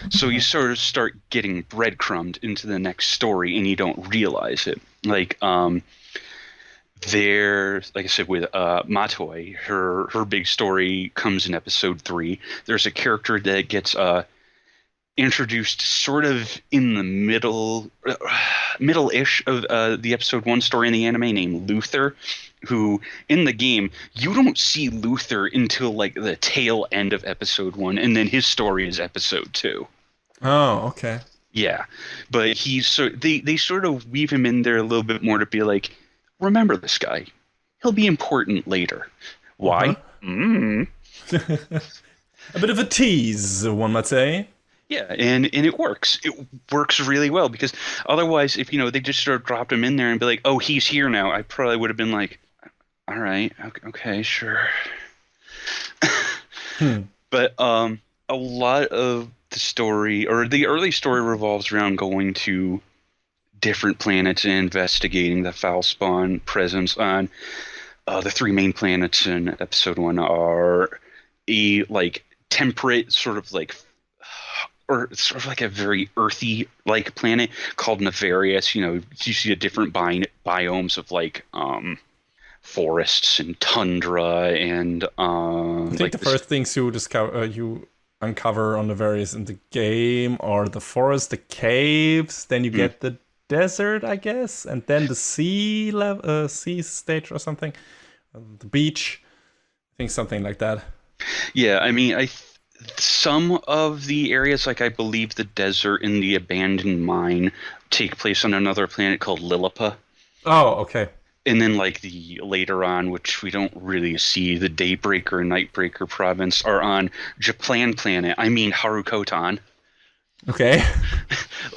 So you sort of start getting breadcrumbed into the next story, and you don't realize it. Like, like I said, with Matoi, her big story comes in episode 3. There's a character that gets introduced sort of in the middle-ish of the episode 1 story in the anime, named Luther, who in the game you don't see Luther until like the tail end of episode 1, and then his story is episode 2. Oh, okay. Yeah, but they sort of weave him in there a little bit more to be like, remember this guy, he'll be important later. Why? A bit of a tease, one might say. Yeah, and it works. It works really well, because otherwise, if they just sort of dropped him in there and be like, "Oh, he's here now," I probably would have been like, "All right, okay, sure." But a lot of the story, or the early story, revolves around going to different planets and investigating the foul spawn presence on the 3 main planets in episode 1 are a temperate sort of or sort of like a very earthy planet called Nefarious. You see the different biomes of forests and tundra, and I think the first things you discover, you uncover on Nefarious in the game are the forest, the caves, then you get the desert, I guess, and then the sea stage or something, the beach. I think something like that. Yeah, I mean, some of the areas, I believe the desert and the abandoned mine, take place on another planet called Lilliput. Oh, okay. And then like the later on, which we don't really see, the Daybreaker and Nightbreaker province are on Japan planet. I mean Harukotan. Okay.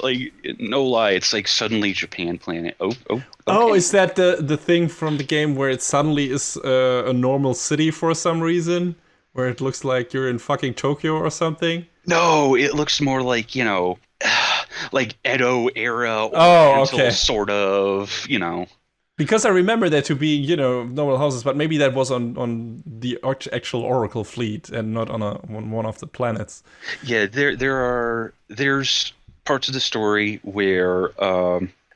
Like no lie, it's like suddenly Japan planet. Oh, Oh, okay. is that the thing from the game where it suddenly is a normal city for some reason? Where it looks like you're in fucking Tokyo or something? No, it looks more like, like Edo era Oh, Oriental okay. sort of. Because I remember there to be, normal houses, but maybe that was on the actual Oracle fleet and not on one of the planets. Yeah, there's parts of the story where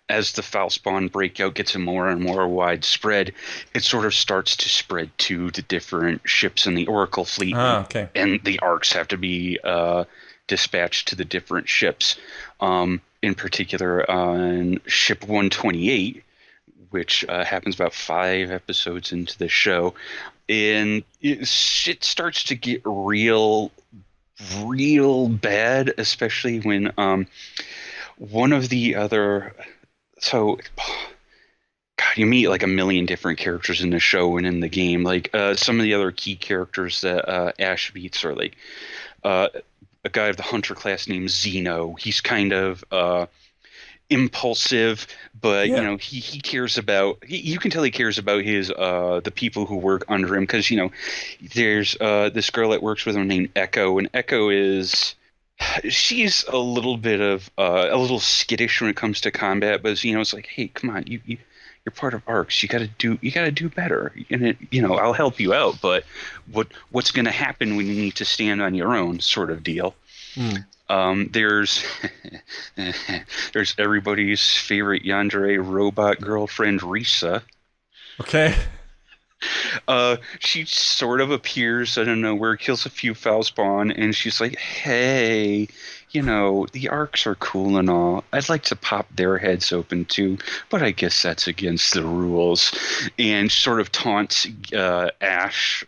as the Foulspawn breakout gets more and more widespread, it sort of starts to spread to the different ships in the Oracle fleet, Ah, okay. and the arcs have to be dispatched to the different ships. In particular, on ship 128, which happens about 5 episodes into the show, and shit starts to get real bad, especially when one of the other so God, you meet like a million different characters in the show and in the game. Like some of the other key characters that Ash meets are like uh, a guy of the Hunter class named Zeno. He's kind of impulsive, but Yeah. he cares about. You can tell he cares about his the people who work under him, because there's this girl that works with him named Echo, and Echo is. She's a little bit of a little skittish when it comes to combat, but it's like, hey, come on, you're part of ARCs. You gotta do better. And I'll help you out, but what's gonna happen when you need to stand on your own, sort of deal. Hmm. There's there's everybody's favorite yandere robot girlfriend, Risa. Okay. She sort of appears out of nowhere, kills a few Foulspawn, and she's like, "Hey, the arcs are cool and all. I'd like to pop their heads open too, but I guess that's against the rules." And sort of taunts Ash,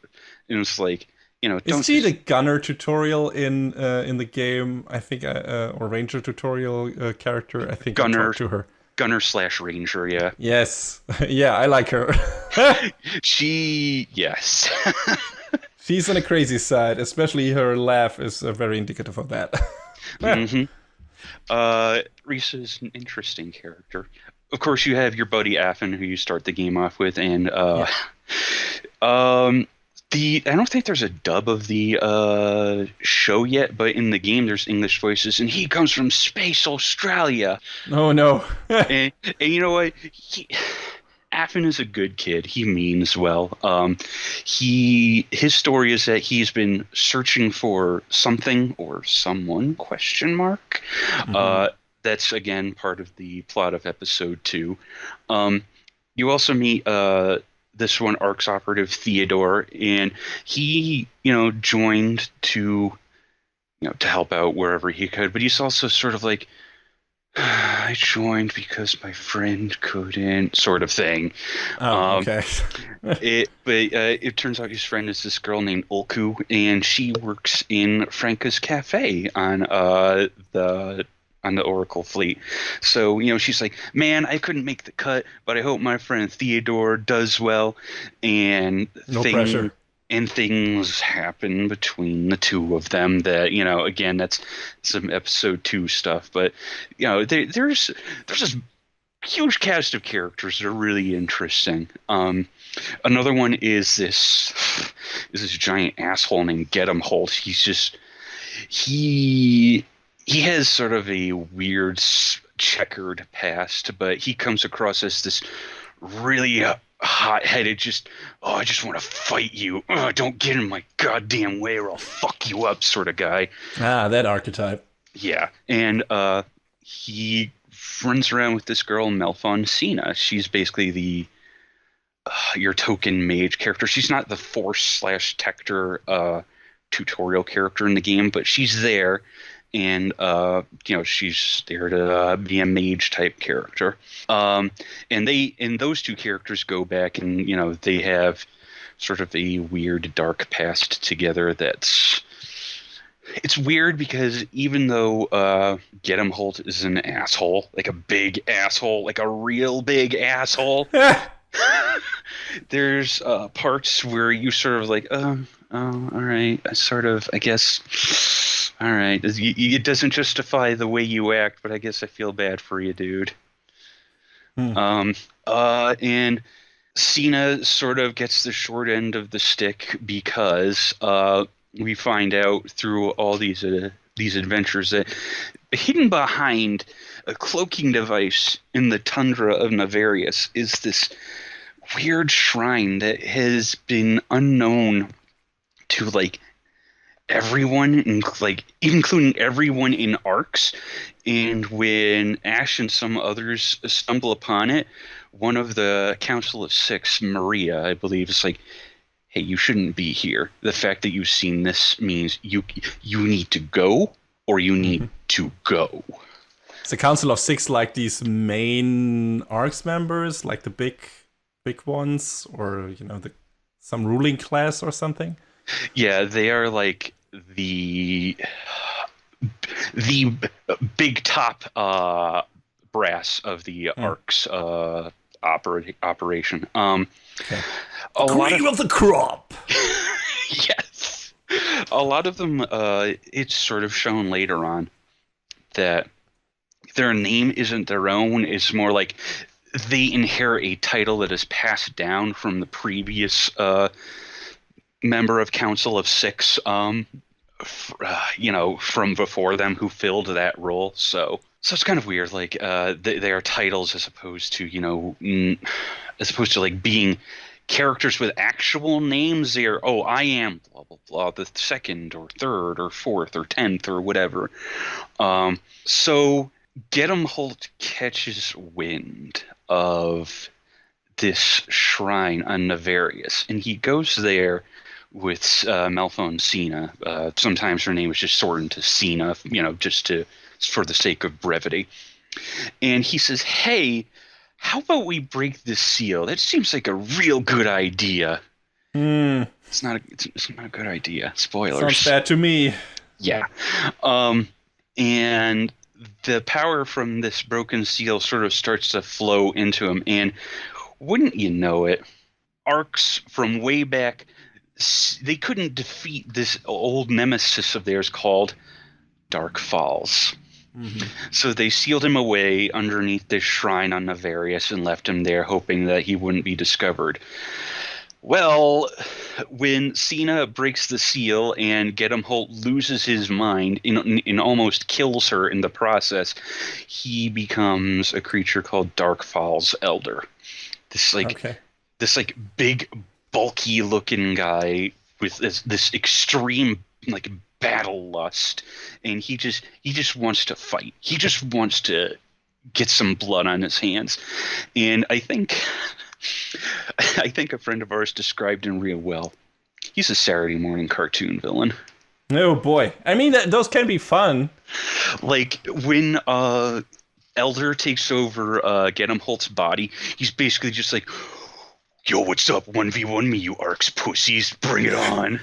and it's like, Is don't she the just gunner tutorial in the game? I think, or ranger tutorial character. I think I Gunner talked to her. Gunner slash Ranger, yeah. Yes. Yeah, I like her. Yes. She's on the crazy side, especially her laugh is very indicative of that. hmm Risa's an interesting character. Of course, you have your buddy Affin, who you start the game off with, and Yeah. um, I don't think there's a dub of the show yet, but in the game there's English voices, and he comes from Space Australia. Oh no. And you know what? Affin is a good kid. He means well. His story is that he's been searching for something or someone, question mark. Mhm. That's again part of the plot of episode 2. You also meet this one ARC's operative, Theodore, and he, joined to help out wherever he could, but he's also sort of like, I joined because my friend couldn't, sort of thing. Oh, Um, okay. but it turns out his friend is this girl named Ulku, and she works in Franca's cafe on the Oracle fleet. So she's like, man, I couldn't make the cut, but I hope my friend Theodore does well. And No pressure. things happen between the two of them that again, that's some episode 2 stuff, but there's this huge cast of characters that are really interesting. Another one is this giant asshole named Get 'em Holt. He has sort of a weird checkered past, but he comes across as this really hot-headed, I just want to fight you. Don't get in my goddamn way or I'll fuck you up sort of guy. Ah, that archetype. Yeah, and he runs around with this girl, Malfonsina. She's basically your token mage character. She's not the Force/Tector tutorial character in the game, but she's there, and she's there to be a mage type character. And those two characters go back, and they have sort of a weird dark past together. It's weird because even though Get 'em Holt is an asshole, like a big asshole, like a real big asshole, There's parts where you sort of like, all right, I sort of, I guess, all right. It doesn't justify the way you act, but I guess I feel bad for you, dude. Hmm. And Cena sort of gets the short end of the stick because we find out through all these adventures that hidden behind a cloaking device in the tundra of Navarius is this weird shrine that has been unknown to like everyone, including everyone in Arcs. And when Ash and some others stumble upon it, one of the Council of Six, Maria, I believe, is like, "Hey, you shouldn't be here. The fact that you've seen this means you need to go, or you need to go." It's a council of six, like these main ARCs members, like the big ones, or some ruling class or something. Yeah, they are like the the big top brass of the Arcs operation. Okay. A lot Cream of the crop. yes, a lot of them. It's sort of shown later on that their name isn't their own. It's more like they inherit a title that is passed down from the previous member of Council of Six, from before them who filled that role. So it's kind of weird. Like they are titles as opposed to like being characters with actual names. They're I am blah blah blah, the second or third or fourth or 10th or whatever. So Gedem Holt catches wind of this shrine on Navarius, and he goes there with Malphone Cena. Sometimes her name is just shortened to Cena, just for the sake of brevity. And he says, "Hey, how about we break this seal? That seems like a real good idea." It's not a good idea. Spoilers. Sounds bad to me. Yeah. And the power from this broken seal sort of starts to flow into him, and wouldn't you know it, Arcs from way back, they couldn't defeat this old nemesis of theirs called Dark Falls. So they sealed him away underneath this shrine on Navarius and left him there, hoping that he wouldn't be discovered. Well, when Cena breaks the seal and Gedem Holt loses his mind and almost kills her in the process, he becomes a creature called Dark Falls Elder. This big, bulky looking guy with this extreme like battle lust, and he just wants to fight. He just wants to get some blood on his hands, and I think a friend of ours described him real well. He's a Saturday morning cartoon villain. Oh boy. I mean, those can be fun. Like when Elder takes over Gedem Holt's body, he's basically just like, "Yo, what's up? 1v1 me, you Arcs pussies. Bring it on."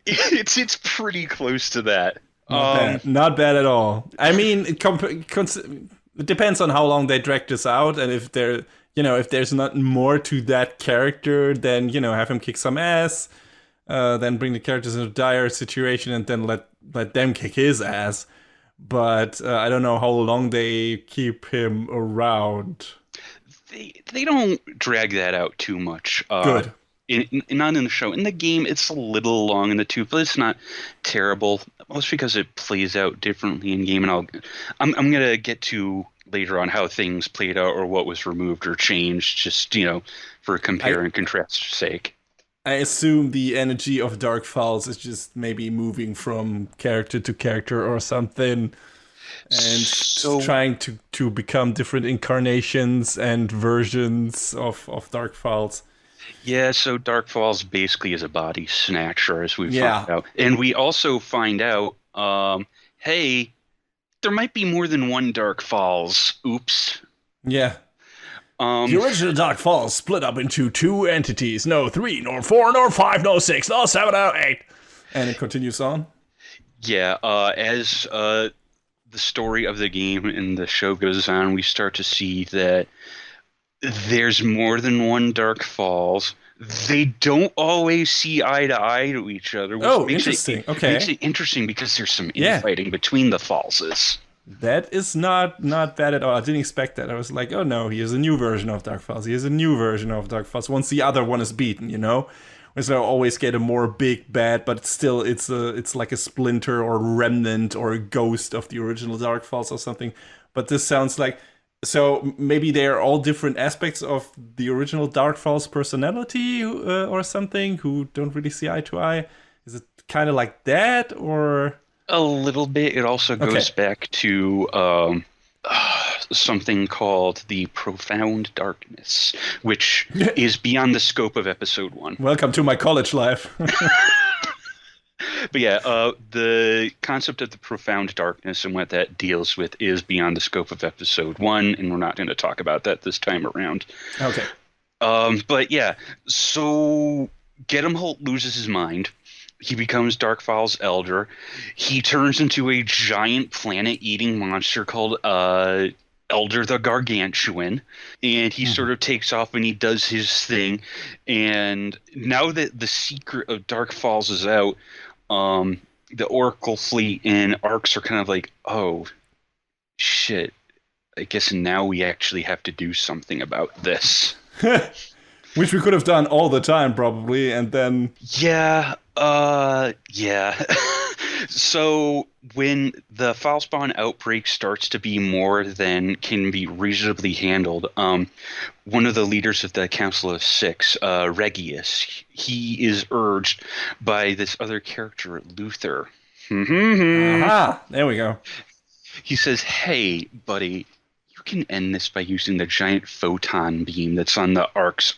It's pretty close to that. Not bad at all. I mean, it depends on how long they drag this out, and if there's not more to that character, then have him kick some ass, then bring the characters into a dire situation, and then let them kick his ass. But I don't know how long they keep him around. They don't drag that out too much. Good. Not in the show. In the game, it's a little long in the tooth, but it's not terrible. Mostly because it plays out differently in game, and I'm gonna get to later on how things played out or what was removed or changed, just for compare and contrast sake. I assume the energy of Dark Falls is just maybe moving from character to character or something, and trying to become different incarnations and versions of Dark Falls. Yeah, so Dark Falls basically is a body snatcher, as we find out. And we also find out, hey, there might be more than one Dark Falls. Oops. Yeah. The original Dark Falls split up into two entities. No 3, nor 4, nor 5, nor 6, nor 7, nor 8. And it continues on. Yeah, as the story of the game and the show goes on, we start to see that there's more than one Dark Falls. They don't always see eye to eye to each other, which Oh, makes interesting. it Okay. makes it interesting because there's some Yeah. infighting between the Fallses. That is not bad at all. I didn't expect that. I was like, oh no, here's a new version of Dark Falls. Here's a new version of Dark Falls. Once the other one is beaten, you know? So I always get a more big bad, but still it's like a splinter or remnant or a ghost of the original Dark Falls or something. But this sounds like, so maybe they're all different aspects of the original Dark Falls personality or something who don't really see eye to eye. Is it kind of like that or? A little bit. It also goes back to something called the Profound Darkness, which is beyond the scope of episode 1. Welcome to my college life. But yeah, the concept of the Profound Darkness and what that deals with is beyond the scope of episode 1, and we're not going to talk about that this time around. Okay. But yeah, so Gedemholt loses his mind. He becomes Dark Falls Elder. He turns into a giant planet-eating monster called Elder the Gargantuan, and he sort of takes off and he does his thing. And now that the secret of Dark Falls is out, the Oracle fleet and Arcs are kind of like, oh, shit. I guess now we actually have to do something about this. Which we could have done all the time, probably, and then... Yeah. So when the Foulspawn outbreak starts to be more than can be reasonably handled, one of the leaders of the Council of Six, Regius, he is urged by this other character, Luther. Aha! There we go. He says, hey, buddy, you can end this by using the giant photon beam that's on the Ark's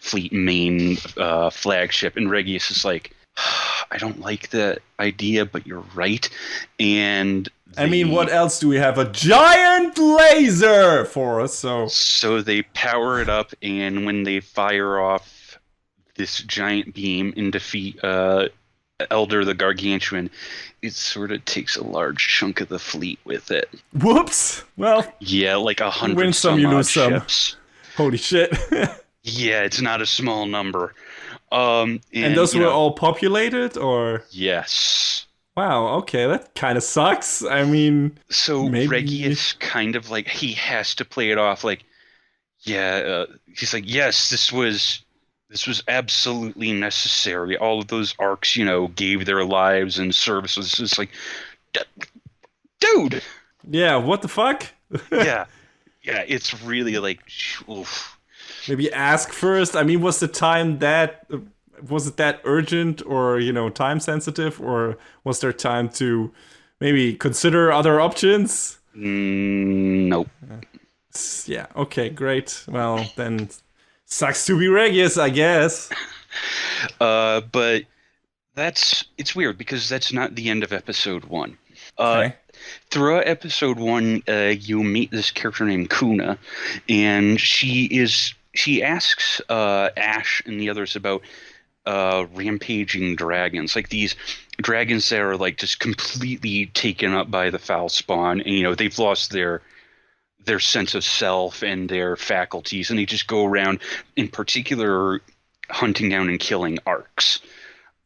fleet main flagship. And Regius is like, I don't like the idea, but you're right. And I mean, what else do we have? A giant laser for us, So they power it up, and when they fire off this giant beam and defeat Elder the Gargantuan, it sort of takes a large chunk of the fleet with it. Whoops! Well, yeah, like 100 win some, you lose some. ships. Holy shit. Yeah, it's not a small number. And those were all populated, or? Yes. Wow, okay, that kind of sucks. I mean, so maybe... Regius kind of like, he has to play it off like, yeah, he's like, yes, this was absolutely necessary. All of those Arcs, gave their lives and services. It's like, dude. Yeah, what the fuck? Yeah, it's really like, oof. Maybe ask first. I mean, was it that urgent or, time sensitive, or was there time to maybe consider other options? Nope. Yeah, okay, great. Well, then sucks to be Regius, I guess. But it's weird because that's not the end of episode 1. Okay. Throughout episode 1, you meet this character named Kuna, and she asks Ash and the others about rampaging dragons, like these dragons that are like just completely taken up by the Foulspawn, and they've lost their sense of self and their faculties, and they just go around, in particular, hunting down and killing Arcs.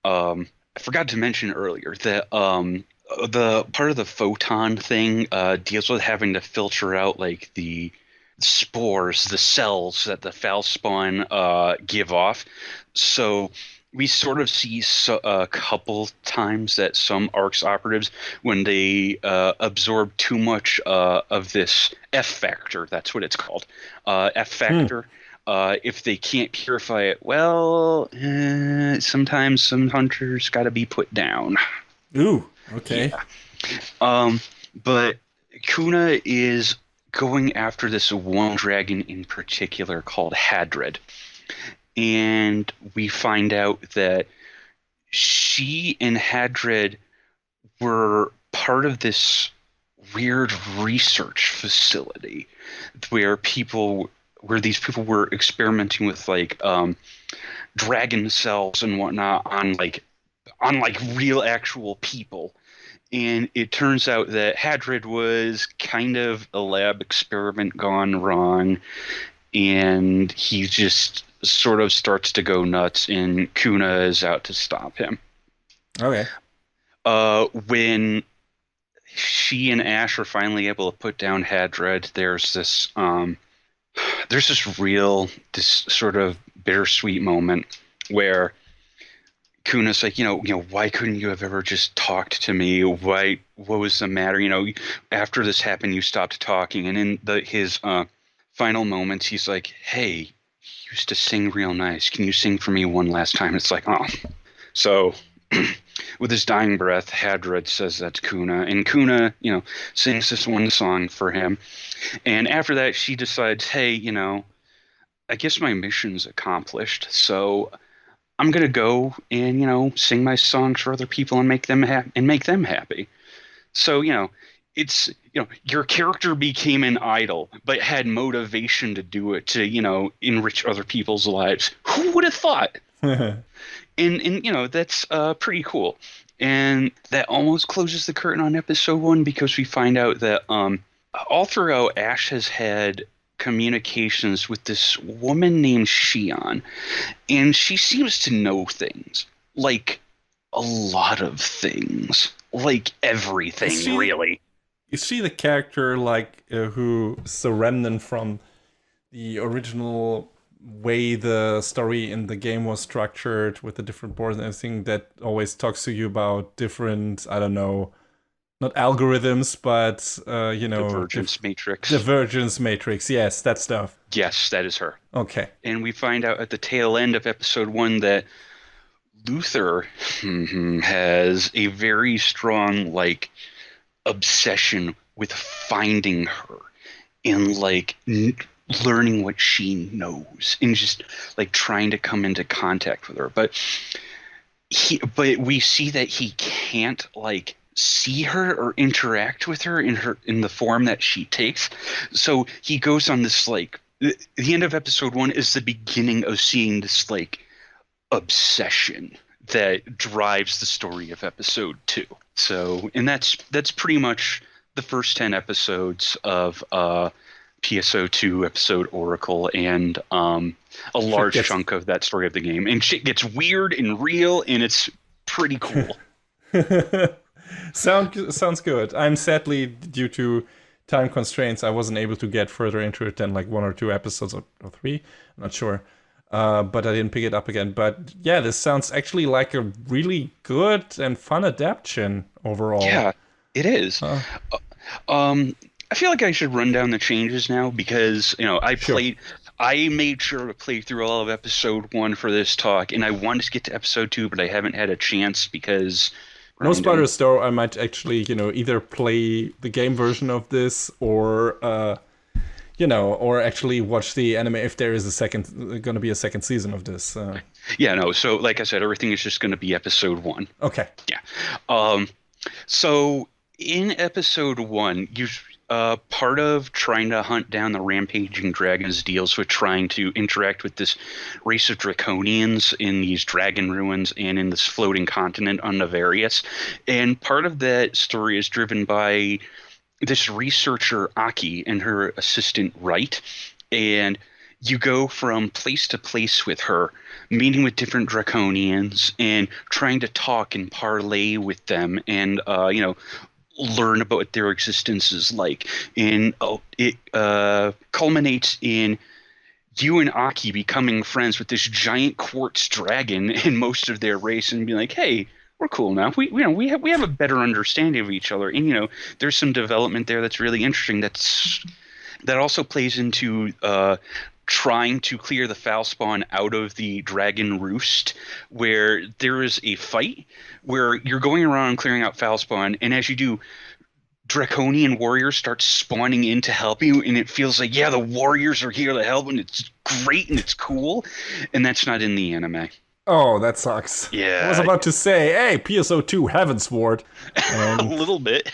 I forgot to mention earlier that the part of the photon thing deals with having to filter out like the spores, the cells that the Foulspawn give off. So we sort of see a couple times that some Arcs operatives, when they absorb too much of this F factor, that's what it's called, F factor, if they can't purify it well, sometimes some hunters got to be put down. Ooh, okay. Yeah. But Kuna is going after this one dragon in particular called Hadred. And we find out that she and Hadred were part of this weird research facility where these people were experimenting with like dragon cells and whatnot on real actual people. And it turns out that Hadred was kind of a lab experiment gone wrong, and he just sort of starts to go nuts, and Kuna is out to stop him. Okay. When she and Ash are finally able to put down Hadred, there's this sort of bittersweet moment where Kuna's like, why couldn't you have ever just talked to me? What was the matter? After this happened, you stopped talking. And in his final moments, he's like, hey, you used to sing real nice. Can you sing for me one last time? It's like, oh. So with his dying breath, Hadred says that's Kuna. And Kuna, sings this one song for him. And after that, she decides, hey, I guess my mission's accomplished. So I'm gonna go and sing my songs for other people and make them happy. So it's your character became an idol, but had motivation to do it to enrich other people's lives. Who would have thought? and that's pretty cool. And that almost closes the curtain on episode 1 because we find out that all throughout Ash has had communications with this woman named Shion, and she seems to know things, like a lot of things, like everything, really. Is she the character who's the remnant from the original way the story in the game was structured with the different boards and everything, that always talks to you about different, I don't know, not algorithms, but Divergence matrix. Divergence matrix, yes, that stuff. Yes, that is her. Okay. And we find out at the tail end of episode 1 that Luther has a very strong obsession with finding her and learning what she knows and just trying to come into contact with her. But we see that he can't see her or interact with her in the form that she takes. So he goes on this the end of episode 1 is the beginning of seeing this obsession that drives the story of episode 2. So, and that's pretty much the first 10 episodes of PSO2 episode Oracle, and a large chunk of that story of the game. And shit gets weird and real, and it's pretty cool. Sounds good. I'm sadly, due to time constraints, I wasn't able to get further into it than 1 or 2 episodes or 3. I'm not sure. But I didn't pick it up again. But yeah, this sounds actually like a really good and fun adaptation overall. Yeah, it is. I feel like I should run down the changes now because, I made sure to play through all of episode 1 for this talk, and I wanted to get to episode 2, but I haven't had a chance because... No spoilers, though. I might actually, either play the game version of this or, or actually watch the anime if there is going to be a second season of this. Yeah, no. So, like I said, everything is just going to be episode 1. Okay. Yeah. So in episode 1, you part of trying to hunt down the rampaging dragons deals with trying to interact with this race of draconians in these dragon ruins and in this floating continent on Navarius. And part of that story is driven by this researcher Aki and her assistant Wright, and you go from place to place with her, meeting with different draconians and trying to talk and parlay with them and learn about what their existence is like. And it culminates in you and Aki becoming friends with this giant quartz dragon and most of their race, and be like, hey, we're cool now. We have a better understanding of each other. And there's some development there that's really interesting. That also plays into trying to clear the foul spawn out of the dragon roost, where there is a fight where you're going around clearing out foul spawn, and as you do, draconian warriors start spawning in to help you, and it feels like, yeah, the warriors are here to help, and it's great and it's cool, and that's not in the anime. Oh, that sucks. Yeah. I was about to say, hey, PSO2 Heavensward. A little bit.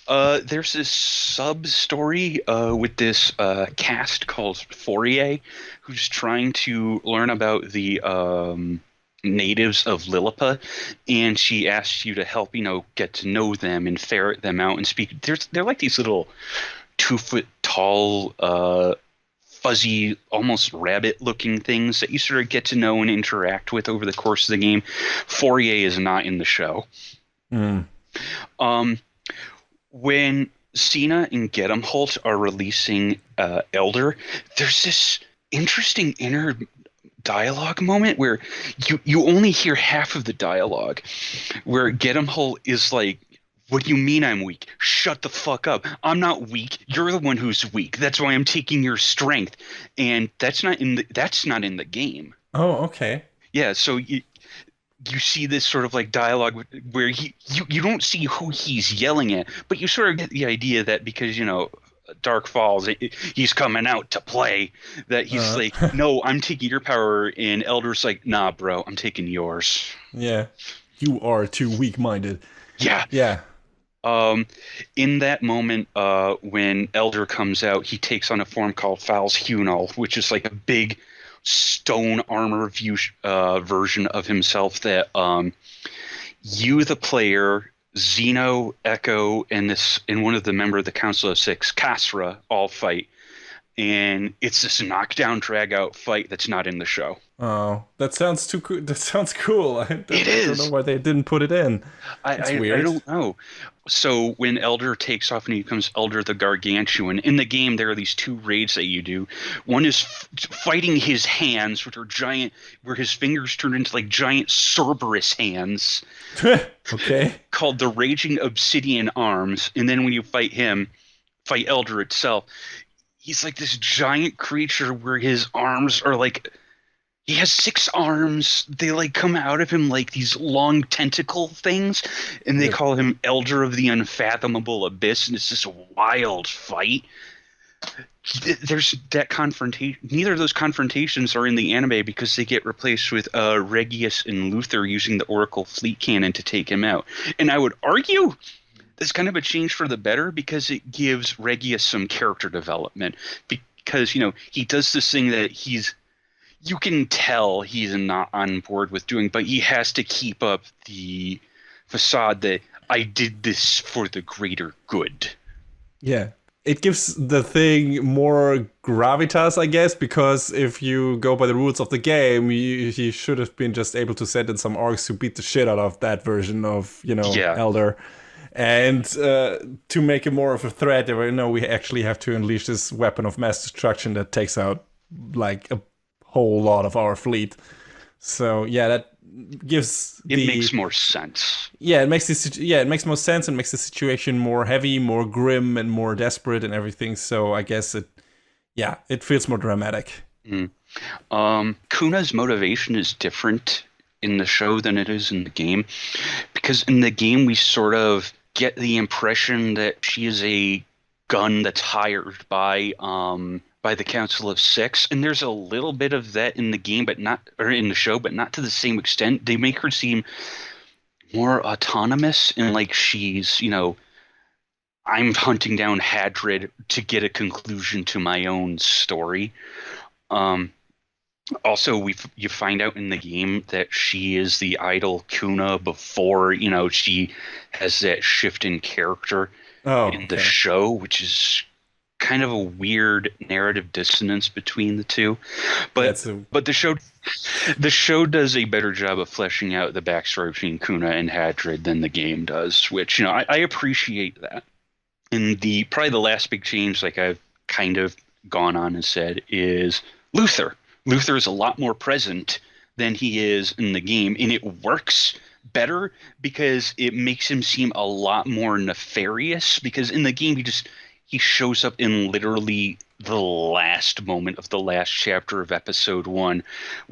There's this sub-story with this cast called Fourier, who's trying to learn about the natives of Lilliput, and she asks you to help, get to know them and ferret them out and speak. They're like these little 2-foot tall fuzzy, almost rabbit-looking things that you sort of get to know and interact with over the course of the game. Fourier is not in the show. Mm. When Cena and Gedemholt are releasing Elder, there's this interesting inner dialogue moment where you only hear half of the dialogue, where Gedemholt is like, "What do you mean I'm weak? Shut the fuck up. I'm not weak. You're the one who's weak. That's why I'm taking your strength." And that's not in the game. Oh, okay. Yeah, so you see this sort of like dialogue where you don't see who he's yelling at, but you sort of get the idea that because, Dark Falls, he's coming out to play, that he's like, "No, I'm taking your power," and Elder's like, "Nah, bro, I'm taking yours." Yeah. You are too weak-minded. Yeah. Yeah. In that moment, when Elder comes out, he takes on a form called Fal's Hunal, which is like a big stone armor version of himself that you, the player, Xeno, Echo, and one of the member of the Council of Six, Kasra, all fight. And it's this knockdown, drag-out fight that's not in the show. Oh, that sounds too cool. That sounds cool. I don't know why they didn't put it in. It's weird. I don't know. So when Elder takes off and he becomes Elder the Gargantuan, in the game there are these two raids that you do. One is fighting his hands, which are giant, where his fingers turn into like giant Cerberus hands. Okay. Called the Raging Obsidian Arms. And then when you fight Elder itself, he's like this giant creature where his arms are like, he has 6 arms. They like come out of him like these long tentacle things, and they call him Elder of the Unfathomable Abyss, and it's this wild fight. There's that confrontation. Neither of those confrontations are in the anime because they get replaced with Regius and Luther using the Oracle Fleet Cannon to take him out. And I would argue that's kind of a change for the better because it gives Regius some character development. Because, he does this thing that you can tell he's not on board with doing, but he has to keep up the facade that I did this for the greater good. Yeah. It gives the thing more gravitas, I guess, because if you go by the rules of the game, he should have been just able to send in some orcs to beat the shit out of that version of, Elder. And to make it more of a threat, we actually have to unleash this weapon of mass destruction that takes out like a whole lot of our fleet. So yeah, that gives it makes more sense. Yeah, it makes more sense and makes the situation more heavy, more grim, and more desperate and everything. So I guess it feels more dramatic. Kuna's motivation is different in the show than it is in the game, because in the game we sort of get the impression that she is a gun that's hired by the Council of Six, and there's a little bit of that in the game, in the show, but not to the same extent. They make her seem more autonomous and like she's, I'm hunting down Hadrid to get a conclusion to my own story. Also, you find out in the game that she is the idol Kuna before, she has that shift in character the show, which is kind of a weird narrative dissonance between the two. But the show does a better job of fleshing out the backstory between Kuna and Hadrid than the game does, which, I appreciate that. And probably the last big change, like I've kind of gone on and said, is Luther. Luther is a lot more present than he is in the game, and it works better because it makes him seem a lot more nefarious, because in the game he shows up in literally the last moment of the last chapter of episode 1,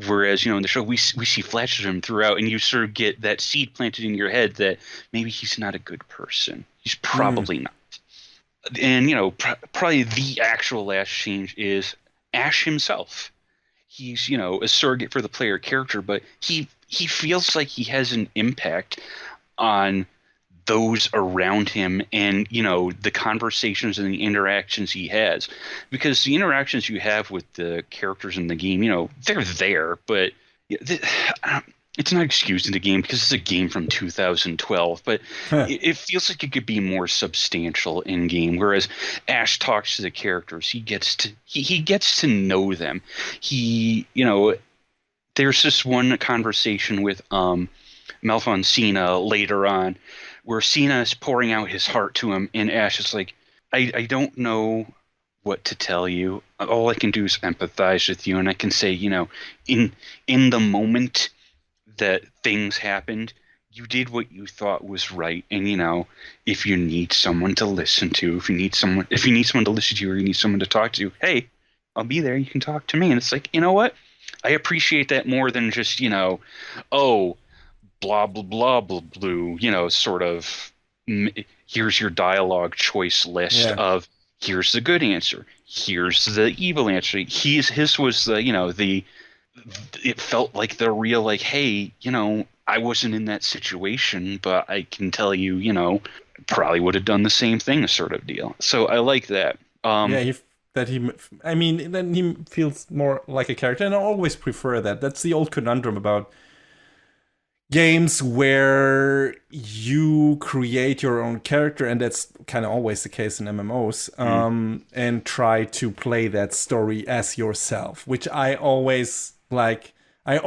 whereas in the show we see flashes of him throughout, and you sort of get that seed planted in your head that maybe he's not a good person. He's probably not. And probably the actual last change is Ash himself. He's a surrogate for the player character, but he feels like he has an impact on those around him and the conversations and the interactions he has, because the interactions you have with the characters in the game, they're there, but it's not excusing the game because it's a game from 2012, but it feels like it could be more substantial in game. Whereas Ash talks to the characters, he gets to know them. There's this one conversation with Malfoncina later on, where Cena is pouring out his heart to him, and Ash is like, I don't know what to tell you. All I can do is empathize with you, and I can say, in the moment that things happened, you did what you thought was right. And if you need someone to listen to, if you need someone to listen to, or you need someone to talk to, hey, I'll be there. You can talk to me. And it's like, you know what? I appreciate that more than just, oh, blah blah blah blah blue, sort of here's your dialogue choice list of here's the good answer, here's the evil answer. His was the it felt like the real, like, hey, I wasn't in that situation, but I can tell you, probably would have done the same thing, sort of deal. So I like that. Then he feels more like a character, and I always prefer that. That's the old conundrum about games where you create your own character, and that's kind of always the case in MMOs, and try to play that story as yourself, which I always like. I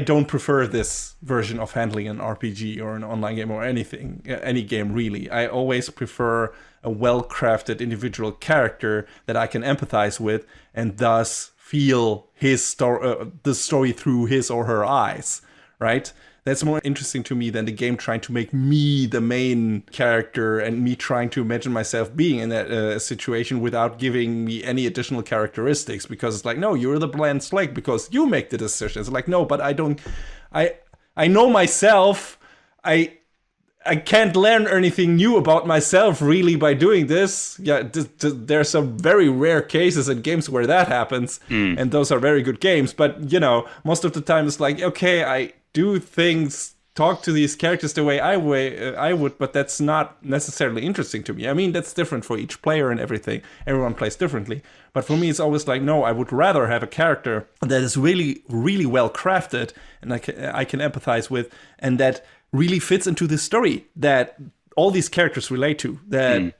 don't prefer this version of handling an RPG or an online game or anything, any game really. I always prefer a well-crafted individual character that I can empathize with and thus feel his the story through his or her eyes, right? That's more interesting to me than the game trying to make me the main character and me trying to imagine myself being in that situation without giving me any additional characteristics, because it's like, no, you're the bland slate because you make the decisions. It's like, no, but I don't. I know myself. I can't learn anything new about myself really by doing this. Yeah, there's some very rare cases in games where that happens, and those are very good games. But most of the time it's like, okay, I do things, talk to these characters the way I would, but that's not necessarily interesting to me. I mean, that's different for each player and everything. Everyone plays differently. But for me, it's always like, no, I would rather have a character that is really, really well crafted and I can empathize with, and that really fits into the story that all these characters relate to, that,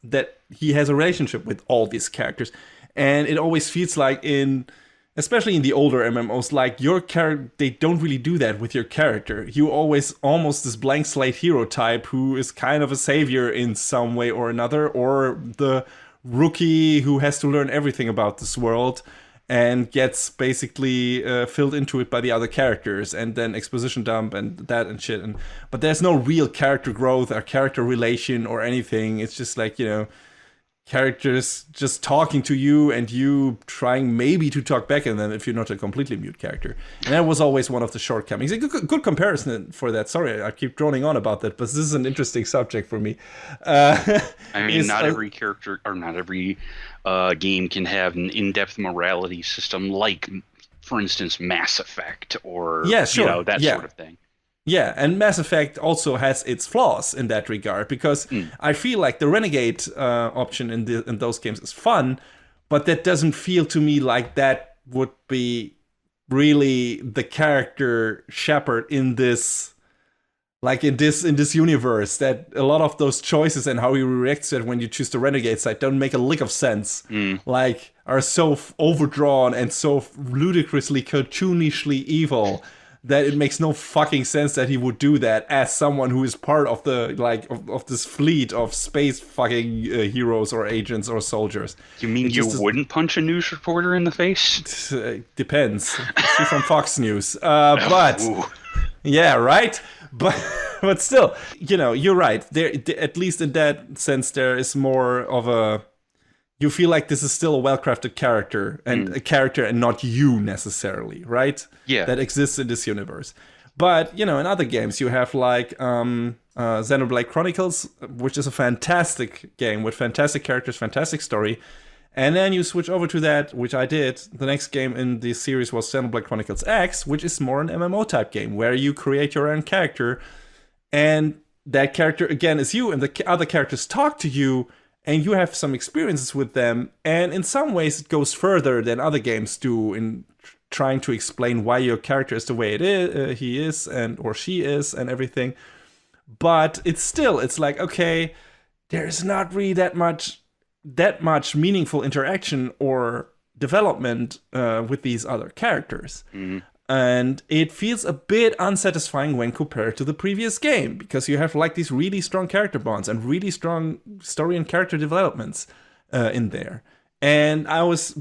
that he has a relationship with all these characters. And it always feels like especially in the older MMOs, like your character, they don't really do that with your character. You always almost this blank slate hero type who is kind of a savior in some way or another, or the rookie who has to learn everything about this world and gets basically filled into it by the other characters, and then exposition dump and that and shit. But there's no real character growth or character relation or anything. It's just like, characters just talking to you and you trying maybe to talk back at them if you're not a completely mute character. And that was always one of the shortcomings. A good comparison for that. Sorry, I keep droning on about that, but this is an interesting subject for me. Not every character, or not every game can have an in-depth morality system like, for instance, Mass Effect or that sort of thing. Yeah, and Mass Effect also has its flaws in that regard, because I feel like the Renegade option in those games is fun, but that doesn't feel to me like that would be really the character shepherd in this, like in this universe. That a lot of those choices and how he reacts to it when you choose the Renegade side don't make a lick of sense. Like, are so overdrawn and so ludicrously cartoonishly evil that it makes no fucking sense that he would do that as someone who is part of the of this fleet of space fucking heroes or agents or soldiers. You mean you wouldn't punch a news reporter in the face? Depends. She's from Fox News. But yeah, right. But still, you're right. There, at least in that sense, there is more of a. You feel like this is still a well-crafted character, and a character and not you necessarily, right? Yeah. That exists in this universe. But, in other games, you have like Xenoblade Chronicles, which is a fantastic game with fantastic characters, fantastic story. And then you switch over to that, which I did. The next game in this series was Xenoblade Chronicles X, which is more an MMO-type game, where you create your own character. And that character, again, is you, and the other characters talk to you, and you have some experiences with them, and in some ways it goes further than other games do in trying to explain why your character is the way it is, he is, or she is, and everything. But it's like, okay, there's not really that much meaningful interaction or development with these other characters. And it feels a bit unsatisfying when compared to the previous game, because you have like these really strong character bonds and really strong story and character developments in there. And I was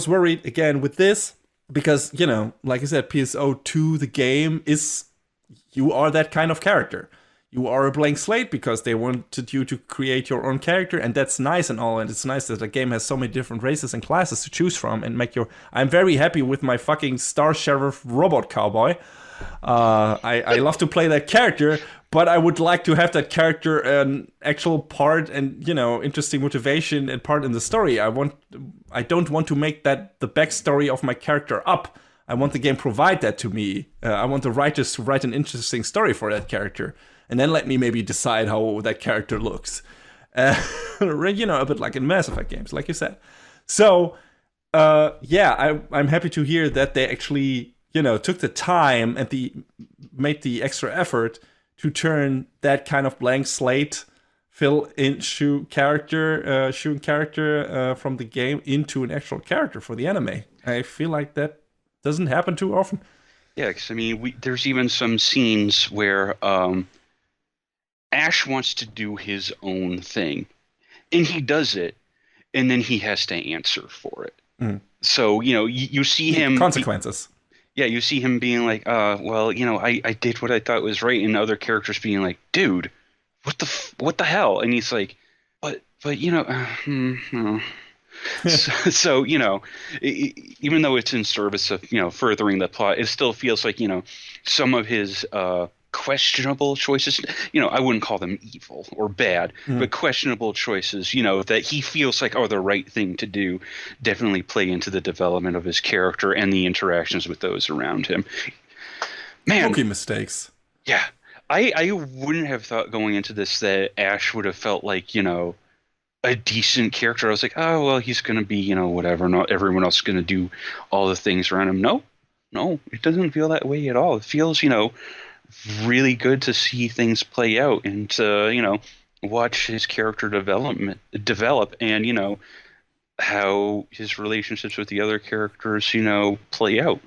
worried again with this, because, you know, like I said, PSO2, the game, you are that kind of character. You are a blank slate because they wanted you to create your own character, and that's nice and all, and it's nice that the game has so many different races and classes to choose from and make your... I'm very happy with my fucking Star Sheriff robot cowboy. I love to play that character, but I would like to have that character an actual part and, you know, interesting motivation and part in the story. I don't want to make that the backstory of my character up. I want the game provide that to me. I want the writers to write an interesting story for that character. And then let me maybe decide how that character looks. You know, a bit like in Mass Effect games, like you said. So, I'm happy to hear that they actually, you know, took the time and made the extra effort to turn that kind of blank slate, shooting character from the game into an actual character for the anime. I feel like that doesn't happen too often. Yeah, because I mean, there's even some scenes where Ash wants to do his own thing, and he does it, and then he has to answer for it. So, you know, you see him... Consequences. You see him being like, well, you know, I did what I thought was right, and other characters being like, dude, what the hell? And he's like, but you know, so, you know, even though it's in service of, you know, furthering the plot, it still feels like, you know, some of his questionable choices, you know, I wouldn't call them evil or bad, but questionable choices, you know, that he feels like are the right thing to do, definitely play into the development of his character and the interactions with those around him. Man, rookie mistakes. Yeah, I wouldn't have thought going into this that Ash would have felt like, you know, a decent character. I was like, oh, well, he's going to be, you know, whatever. Not everyone else is going to do all the things around him. No, it doesn't feel that way at all. It feels, you know, really good to see things play out and to, you know, watch his character develop and, you know, how his relationships with the other characters, you know, play out.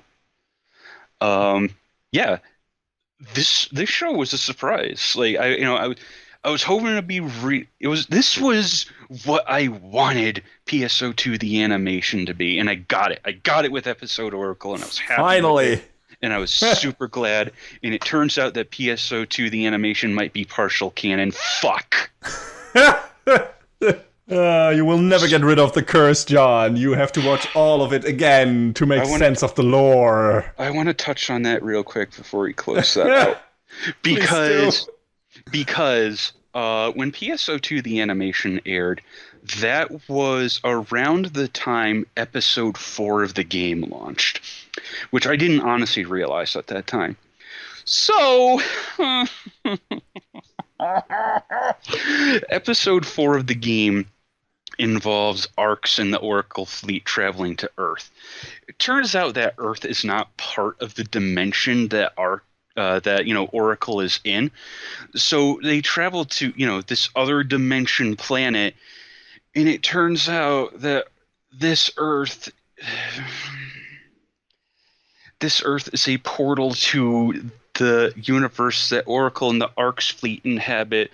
This show was a surprise. Like, I was hoping to be this was what I wanted PSO2 the animation to be, and I got it. I got it with episode Oracle, and I was happy. Finally. And I was super glad. And it turns out that PSO2 the animation might be partial canon. Fuck. You will never get rid of the curse, John. You have to watch all of it again to make sense of the lore. I want to touch on that real quick before we close that out. Because when PSO2 the animation aired, that was around the time episode 4 of the game launched, which I didn't honestly realize at that time. So, episode 4 of the game involves Arcs and the Oracle fleet traveling to Earth. It turns out that Earth is not part of the dimension that Oracle is in. So they travel to, you know, this other dimension planet, and it turns out that this Earth is a portal to the universe that Oracle and the Arcs fleet inhabit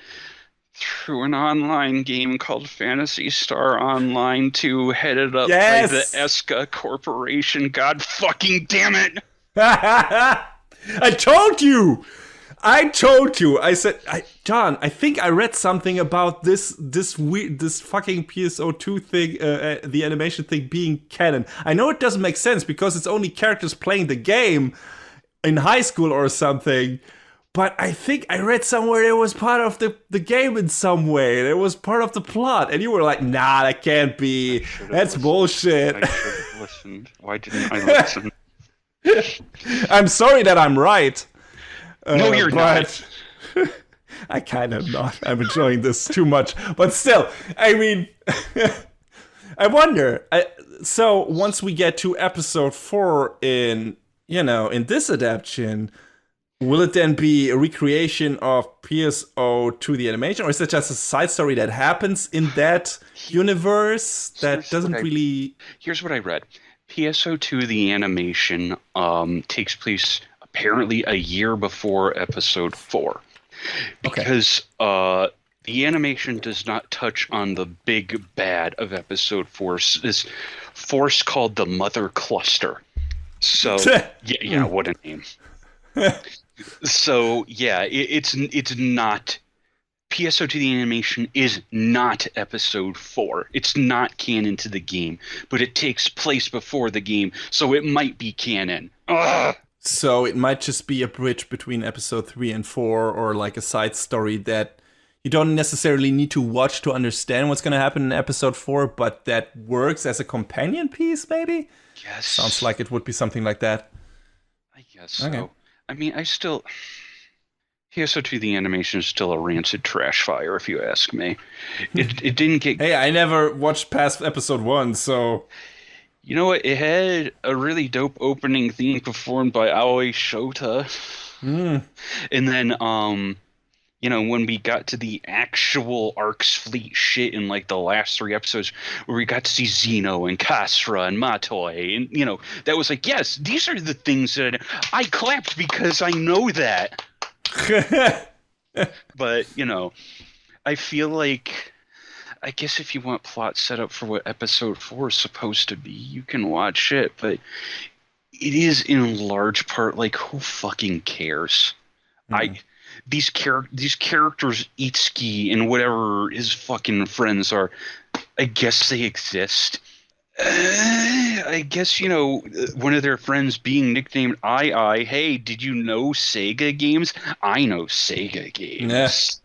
through an online game called Phantasy Star Online 2, headed up by the Eska Corporation. God fucking damn it! I told you! I said, John, I think I read something about this fucking PSO2 thing, the animation thing being canon. I know it doesn't make sense because it's only characters playing the game in high school or something, but I think I read somewhere it was part of the game in some way. It was part of the plot, and you were like, nah, that can't be. That's bullshit. I should have listened. Why didn't I listen? I'm sorry that I'm right. No, you're not. I kind of not. I'm enjoying this too much. But still, I mean, I wonder. So once we get to episode 4 in this adaptation, will it then be a recreation of PSO to the animation, or is it just a side story that happens in that universe that doesn't really? Here's what I read. PSO2 the animation takes place apparently a year before episode 4. Because the animation does not touch on the big bad of episode 4, this force called the Mother Cluster. So yeah, what a name. So yeah, it's not PSO2 the animation is not episode 4. It's not canon to the game, but it takes place before the game, so it might be canon. Ugh! So it might just be a bridge between episode 3 and 4, or like a side story that you don't necessarily need to watch to understand what's going to happen in episode 4, but that works as a companion piece, maybe? Yes. Sounds like it would be something like that. I guess so. I mean, PSO2 the animation is still a rancid trash fire, if you ask me. It didn't get... Hey, I never watched past episode 1, so... You know what? It had a really dope opening theme performed by Aoi Shota. And then, when we got to the actual Ark's Fleet shit in, like, the last 3 episodes, where we got to see Zeno and Kasra and Matoi, and, that was like, yes, these are the things that I clapped because I know that. But, I feel like, I guess if you want plot set up for what episode 4 is supposed to be, you can watch it, but it is in large part like, who fucking cares? These characters, Itsuki and whatever his fucking friends are, I guess they exist. I guess, one of their friends being nicknamed I. Hey, did you know Sega games? I know Sega games.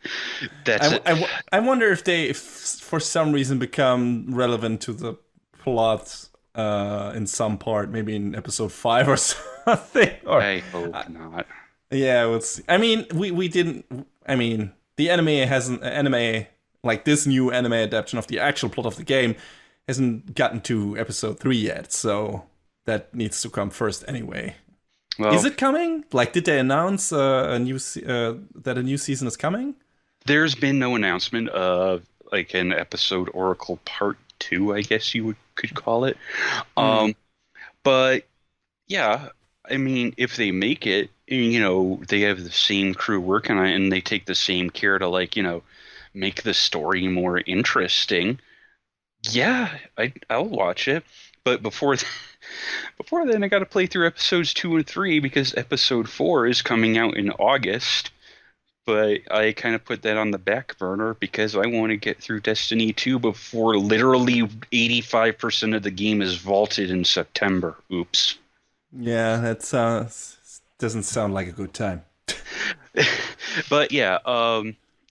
Yeah. I wonder if they, for some reason, become relevant to the plot in some part, maybe in episode 5 or something. Or, I hope not. Yeah, let's see. I mean, we didn't. I mean, the anime, like this new anime adaptation of the actual plot of the game, hasn't gotten to episode 3 yet, so that needs to come first anyway. Well, is it coming? Like, did they announce that a new season is coming? There's been no announcement of like an episode Oracle Part 2, I guess you could call it. But yeah, I mean, if they make it, they have the same crew working on it, and they take the same care to, like, make the story more interesting. Yeah, I'll watch it. But before then, I got to play through episodes 2 and 3 because episode 4 is coming out in August. But I kind of put that on the back burner because I want to get through Destiny 2 before literally 85% of the game is vaulted in September. Oops. Yeah, that doesn't sound like a good time. But yeah,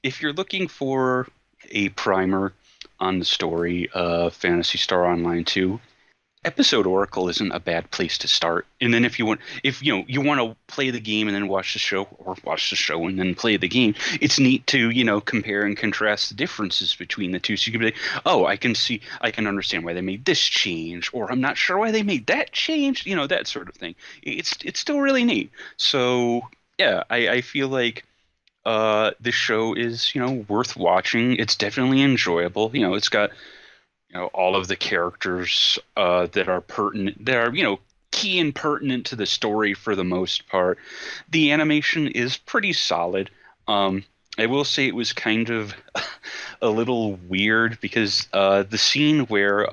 if you're looking for a primer on the story of Phantasy Star Online 2, Episode Oracle isn't a bad place to start. And then if you want to play the game and then watch the show, or watch the show and then play the game, it's neat to, compare and contrast the differences between the two. So you can be like, oh, I can understand why they made this change, or I'm not sure why they made that change, that sort of thing. It's still really neat. So yeah, I feel like this show is, worth watching. It's definitely enjoyable. It's got, all of the characters that are pertinent, that are, key and pertinent to the story for the most part. The animation is pretty solid. I will say it was kind of a little weird because the scene where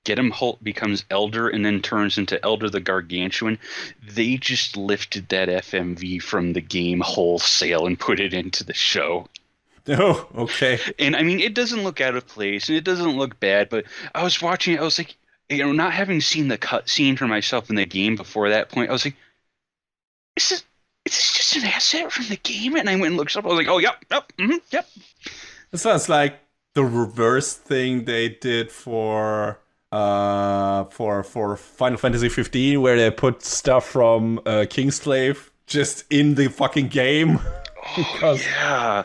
Gedem Holt becomes Elder and then turns into Elder the Gargantuan, they just lifted that FMV from the game wholesale and put it into the show. Oh, okay. And I mean, it doesn't look out of place and it doesn't look bad, but I was watching it, I was like, not having seen the cut scene for myself in the game before that point, I was like, is this just an asset from the game? And I went and looked up, I was like, oh, yep. It sounds like the reverse thing they did for Final Fantasy 15, where they put stuff from Kingslave just in the fucking game. Oh, yeah.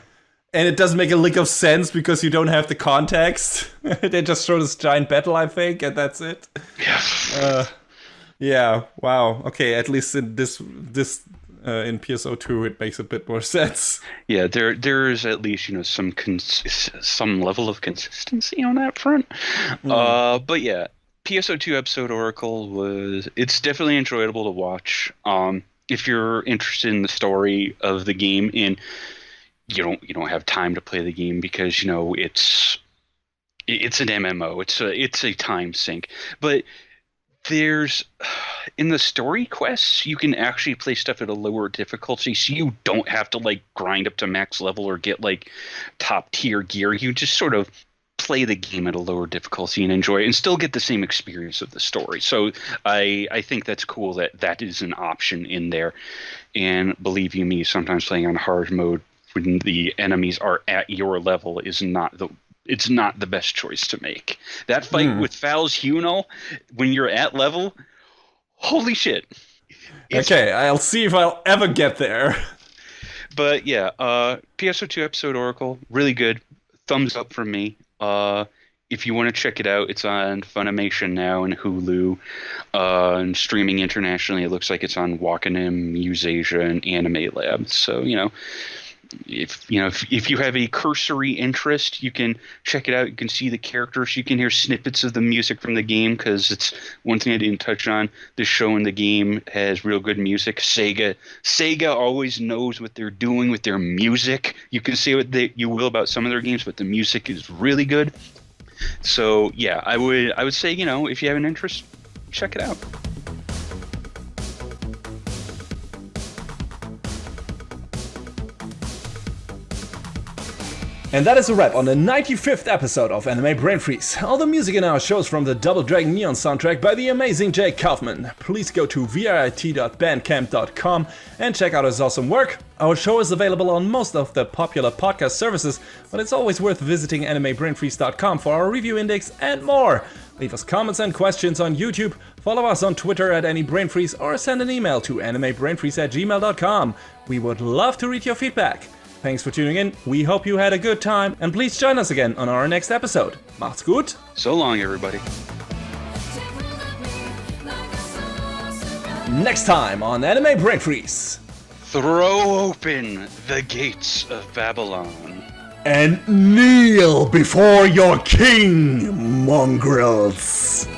And it doesn't make a lick of sense because you don't have the context. They just show this giant battle, I think, and that's it. Yeah. Yeah. Wow. Okay. At least in this in PSO2, it makes a bit more sense. Yeah, there is at least some level of consistency on that front. But yeah, PSO2 episode Oracle it's definitely enjoyable to watch. If you're interested in the story of the game and you don't have time to play the game because it's an MMO, it's a time sink, but there's in the story quests you can actually play stuff at a lower difficulty, so you don't have to like grind up to max level or get like top tier gear. You just sort of play the game at a lower difficulty and enjoy it and still get the same experience of the story. So I think that's cool that is an option in there. And believe you me, sometimes playing on hard mode when the enemies are at your level is not the best choice to make. That fight with Fal's Huno, when you're at level, holy shit. Okay, I'll see if I'll ever get there. But yeah, PSO2 episode Oracle, really good. Thumbs up from me. If you want to check it out, it's on Funimation now and Hulu. And streaming internationally, it looks like it's on Wakanim, Usasia, and Anime Lab. So, if you have a cursory interest, you can check it out. You can see the characters. You can hear snippets of the music from the game, because it's one thing I didn't touch on. The show and the game has real good music. Sega always knows what they're doing with their music. You can say what you will about some of their games, but the music is really good. So yeah, I would say, if you have an interest, check it out. And that is a wrap on the 95th episode of Anime Brain Freeze. All the music in our shows from the Double Dragon Neon soundtrack by the amazing Jake Kaufman. Please go to vrit.bandcamp.com and check out his awesome work. Our show is available on most of the popular podcast services, but it's always worth visiting animebrainfreeze.com for our review index and more. Leave us comments and questions on YouTube, follow us on Twitter at AnyBrainFreeze, or send an email to animebrainfreeze@gmail.com. We would love to read your feedback. Thanks for tuning in, we hope you had a good time, and please join us again on our next episode. Macht's gut! So long, everybody. Next time on Anime Brain Freeze. Throw open the gates of Babylon. And kneel before your king, mongrels.